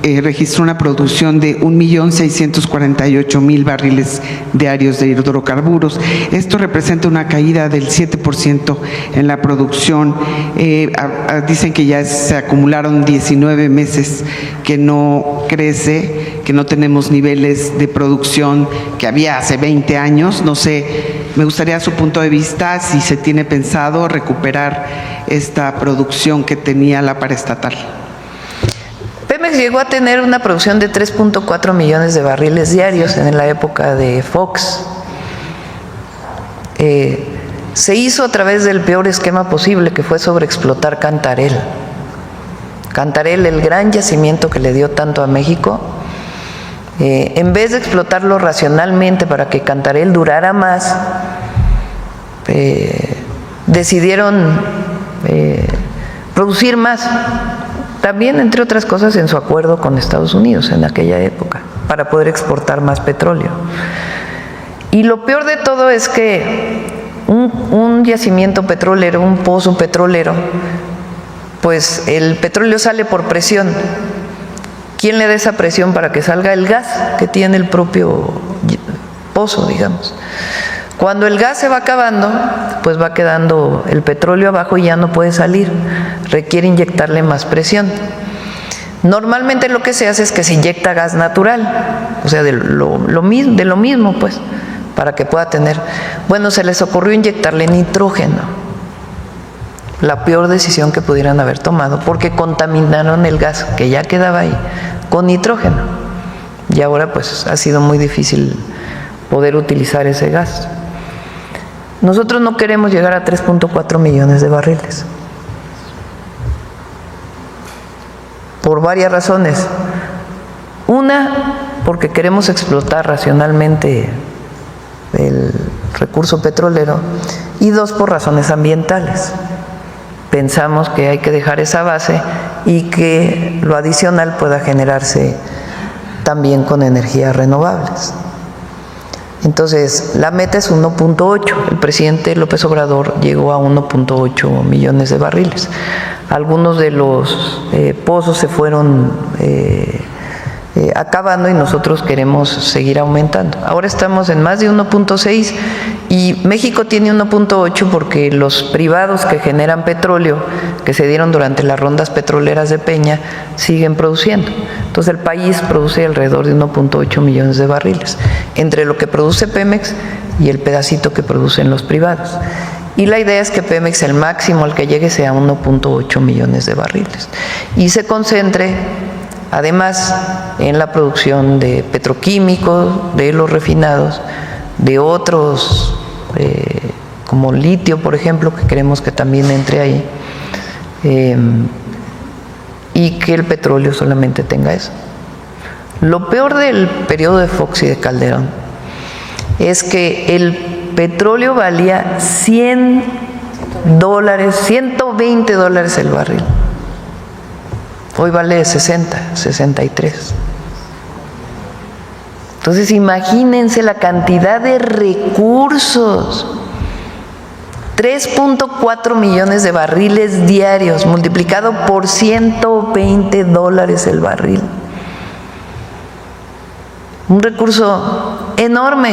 registró una producción de 1.648.000 barriles diarios de hidrocarburos. Esto representa una caída del 7% en la producción. Dicen que ya se acumularon 19 meses que no crece, que no tenemos niveles de producción que había hace 20 años. No sé, me gustaría su punto de vista, si se tiene pensado recuperar esta producción que tenía la paraestatal. Pemex llegó a tener una producción de 3.4 millones de barriles diarios en la época de Fox. Se hizo a través del peor esquema posible, que fue sobreexplotar Cantarell. Cantarell, el gran yacimiento que le dio tanto a México, en vez de explotarlo racionalmente para que Cantarell durara más, decidieron producir más. También, entre otras cosas, en su acuerdo con Estados Unidos en aquella época, para poder exportar más petróleo. Y lo peor de todo es que un yacimiento petrolero, un pozo petrolero, pues el petróleo sale por presión. ¿Quién le da esa presión para que salga el gas que tiene el propio pozo, digamos? Cuando el gas se va acabando, pues va quedando el petróleo abajo y ya no puede salir. Requiere inyectarle más presión. Normalmente lo que se hace es que se inyecta gas natural, o sea, de lo mismo, pues, para que pueda tener. Bueno, se les ocurrió inyectarle nitrógeno. La peor decisión que pudieran haber tomado, porque contaminaron el gas que ya quedaba ahí con nitrógeno. Y ahora, pues, ha sido muy difícil poder utilizar ese gas. Nosotros no queremos llegar a 3.4 millones de barriles. Por varias razones. Una, porque queremos explotar racionalmente el recurso petrolero. Y dos, por razones ambientales. Pensamos que hay que dejar esa base y que lo adicional pueda generarse también con energías renovables. Entonces, la meta es 1.8. El presidente López Obrador llegó a 1.8 millones de barriles. Algunos de los pozos se fueron acabando y nosotros queremos seguir aumentando. Ahora estamos en más de 1.6 y México tiene 1.8 porque los privados que generan petróleo, que se dieron durante las rondas petroleras de Peña, siguen produciendo. Entonces el país produce alrededor de 1.8 millones de barriles, entre lo que produce Pemex y el pedacito que producen los privados. Y la idea es que Pemex, el máximo al que llegue, sea 1.8 millones de barriles. Y se concentre, además, en la producción de petroquímicos, de los refinados, de otros, como litio, por ejemplo, que queremos que también entre ahí, y que el petróleo solamente tenga eso. Lo peor del periodo de Fox y de Calderón es que el petróleo valía $100, $120 el barril. Hoy vale 60, 63. Entonces imagínense la cantidad de recursos. 3.4 millones de barriles diarios, multiplicado por $120 el barril. Un recurso enorme.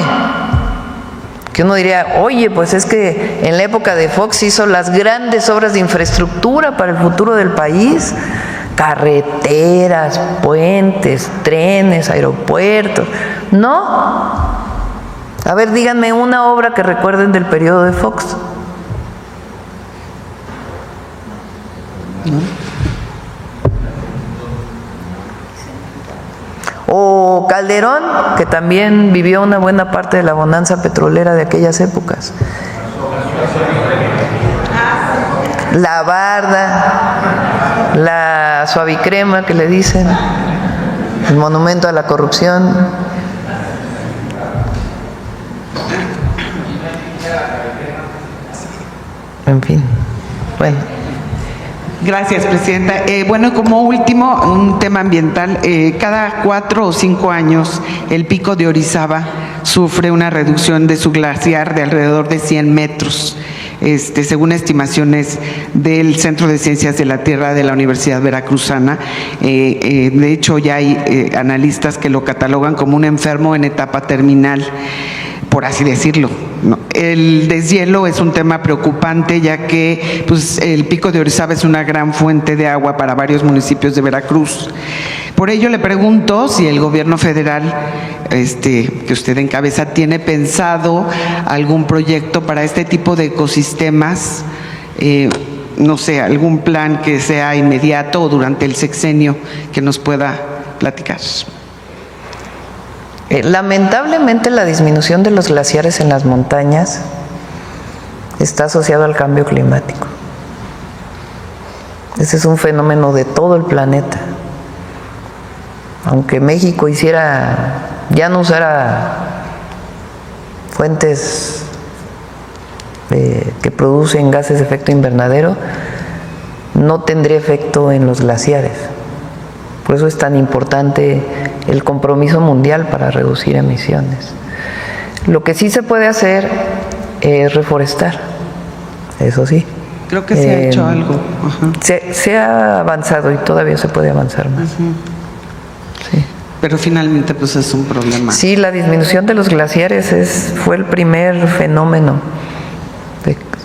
Que uno diría, oye, pues es que en la época de Fox hizo las grandes obras de infraestructura para el futuro del país. Carreteras, puentes, trenes, aeropuertos. No. A ver, díganme una obra que recuerden del periodo de Fox. O Calderón, que también vivió una buena parte de la bonanza petrolera de aquellas épocas. La Barda, la Suavicrema que le dicen, el monumento a la corrupción. En fin, bueno. Gracias, Presidenta. Bueno, como último, un tema ambiental. Cada 4 o 5 años, el pico de Orizaba sufre una reducción de su glaciar de alrededor de 100 metros. Según estimaciones del Centro de Ciencias de la Tierra de la Universidad Veracruzana. De hecho, ya hay analistas que lo catalogan como un enfermo en etapa terminal, por así decirlo. No. El deshielo es un tema preocupante, ya que pues, el pico de Orizaba es una gran fuente de agua para varios municipios de Veracruz. Por ello le pregunto si el gobierno federal que usted encabeza tiene pensado algún proyecto para este tipo de ecosistemas, no sé, algún plan que sea inmediato o durante el sexenio que nos pueda platicar. Lamentablemente la disminución de los glaciares en las montañas está asociado al cambio climático. Ese es un fenómeno de todo el planeta. Aunque México ya no usara fuentes que producen gases de efecto invernadero, no tendría efecto en los glaciares. Por eso es tan importante el compromiso mundial para reducir emisiones. Lo que sí se puede hacer es reforestar, eso sí. Creo que se ha hecho algo. Ajá. Se ha avanzado y todavía se puede avanzar más. Sí. Pero finalmente pues es un problema. Sí, la disminución de los glaciares fue el primer fenómeno.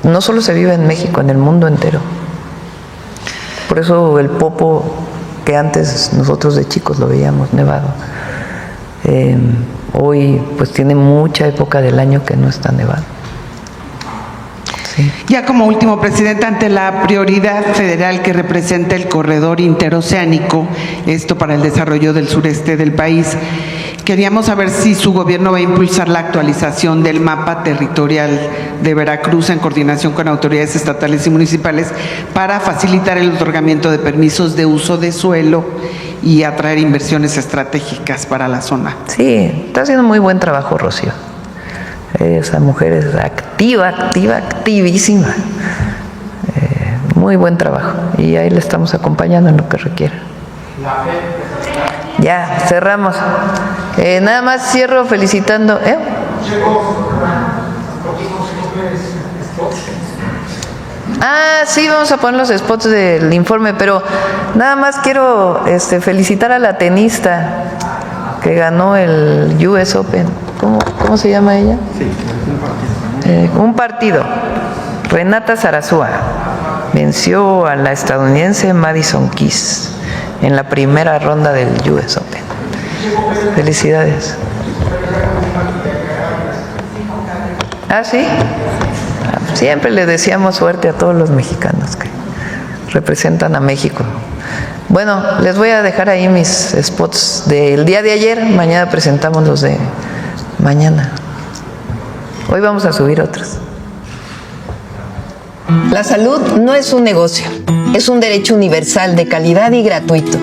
No solo se vive en México, en el mundo entero. Por eso el Popo, que antes nosotros de chicos lo veíamos nevado, hoy pues tiene mucha época del año que no está nevado. Sí. Ya como último, Presidenta, ante la prioridad federal que representa el corredor interoceánico, esto para el desarrollo del sureste del país, queríamos saber si su gobierno va a impulsar la actualización del mapa territorial de Veracruz en coordinación con autoridades estatales y municipales para facilitar el otorgamiento de permisos de uso de suelo y atraer inversiones estratégicas para la zona. Sí, está haciendo muy buen trabajo, Rocío. Esa mujer es activísima. Muy buen trabajo. Y ahí le estamos acompañando en lo que requiera. Ya, cerramos. Nada más cierro felicitando. Sí, vamos a poner los spots del informe, pero nada más quiero felicitar a la tenista que ganó el US Open. ¿Cómo se llama ella? Un partido. Renata Zarazúa venció a la estadounidense Madison Keys en la primera ronda del US Open. Felicidades. ¿Sí? Siempre le deseamos suerte a todos los mexicanos que representan a México. Bueno, les voy a dejar ahí mis spots del día de ayer. Mañana presentamos los de mañana. Hoy vamos a subir otros. La salud no es un negocio, es un derecho universal de calidad y gratuito.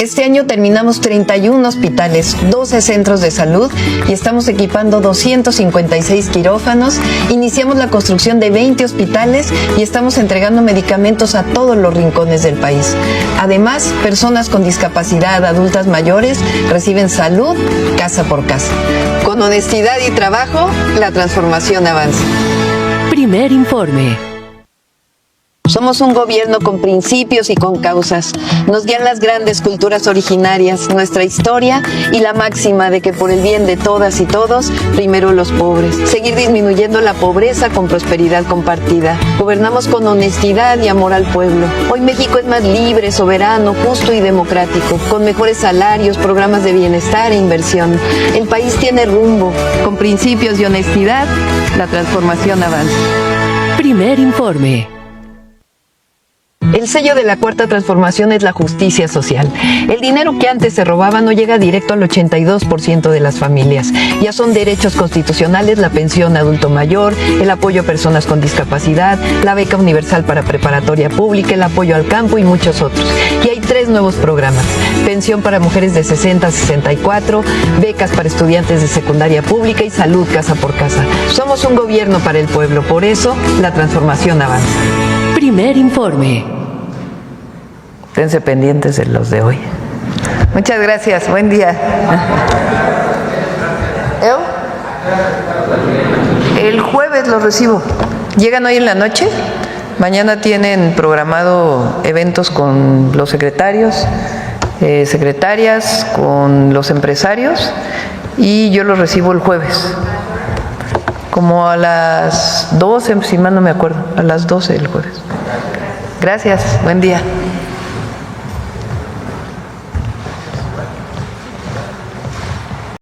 Este año terminamos 31 hospitales, 12 centros de salud y estamos equipando 256 quirófanos. Iniciamos la construcción de 20 hospitales y estamos entregando medicamentos a todos los rincones del país. Además, personas con discapacidad, adultas mayores, reciben salud casa por casa. Con honestidad y trabajo, la transformación avanza. Primer informe. Somos un gobierno con principios y con causas. Nos guían las grandes culturas originarias, nuestra historia y la máxima de que por el bien de todas y todos, primero los pobres. Seguir disminuyendo la pobreza con prosperidad compartida. Gobernamos con honestidad y amor al pueblo. Hoy México es más libre, soberano, justo y democrático, con mejores salarios, programas de bienestar e inversión. El país tiene rumbo. Con principios y honestidad, la transformación avanza. Primer informe. El sello de la Cuarta Transformación es la justicia social. El dinero que antes se robaba no llega directo al 82% de las familias. Ya son derechos constitucionales la pensión adulto mayor, el apoyo a personas con discapacidad, la beca universal para preparatoria pública, el apoyo al campo y muchos otros. Y hay 3 nuevos programas: pensión para mujeres de 60 a 64, becas para estudiantes de secundaria pública y salud casa por casa. Somos un gobierno para el pueblo, por eso la transformación avanza. Primer informe. Esténse pendientes de los de hoy. Muchas gracias. Buen día. El jueves los recibo. ¿Llegan hoy en la noche? Mañana tienen programado eventos con los secretarios, secretarias, con los empresarios, y yo los recibo el jueves. Como a las 12, si mal no me acuerdo, a las 12 del jueves. Gracias. Buen día.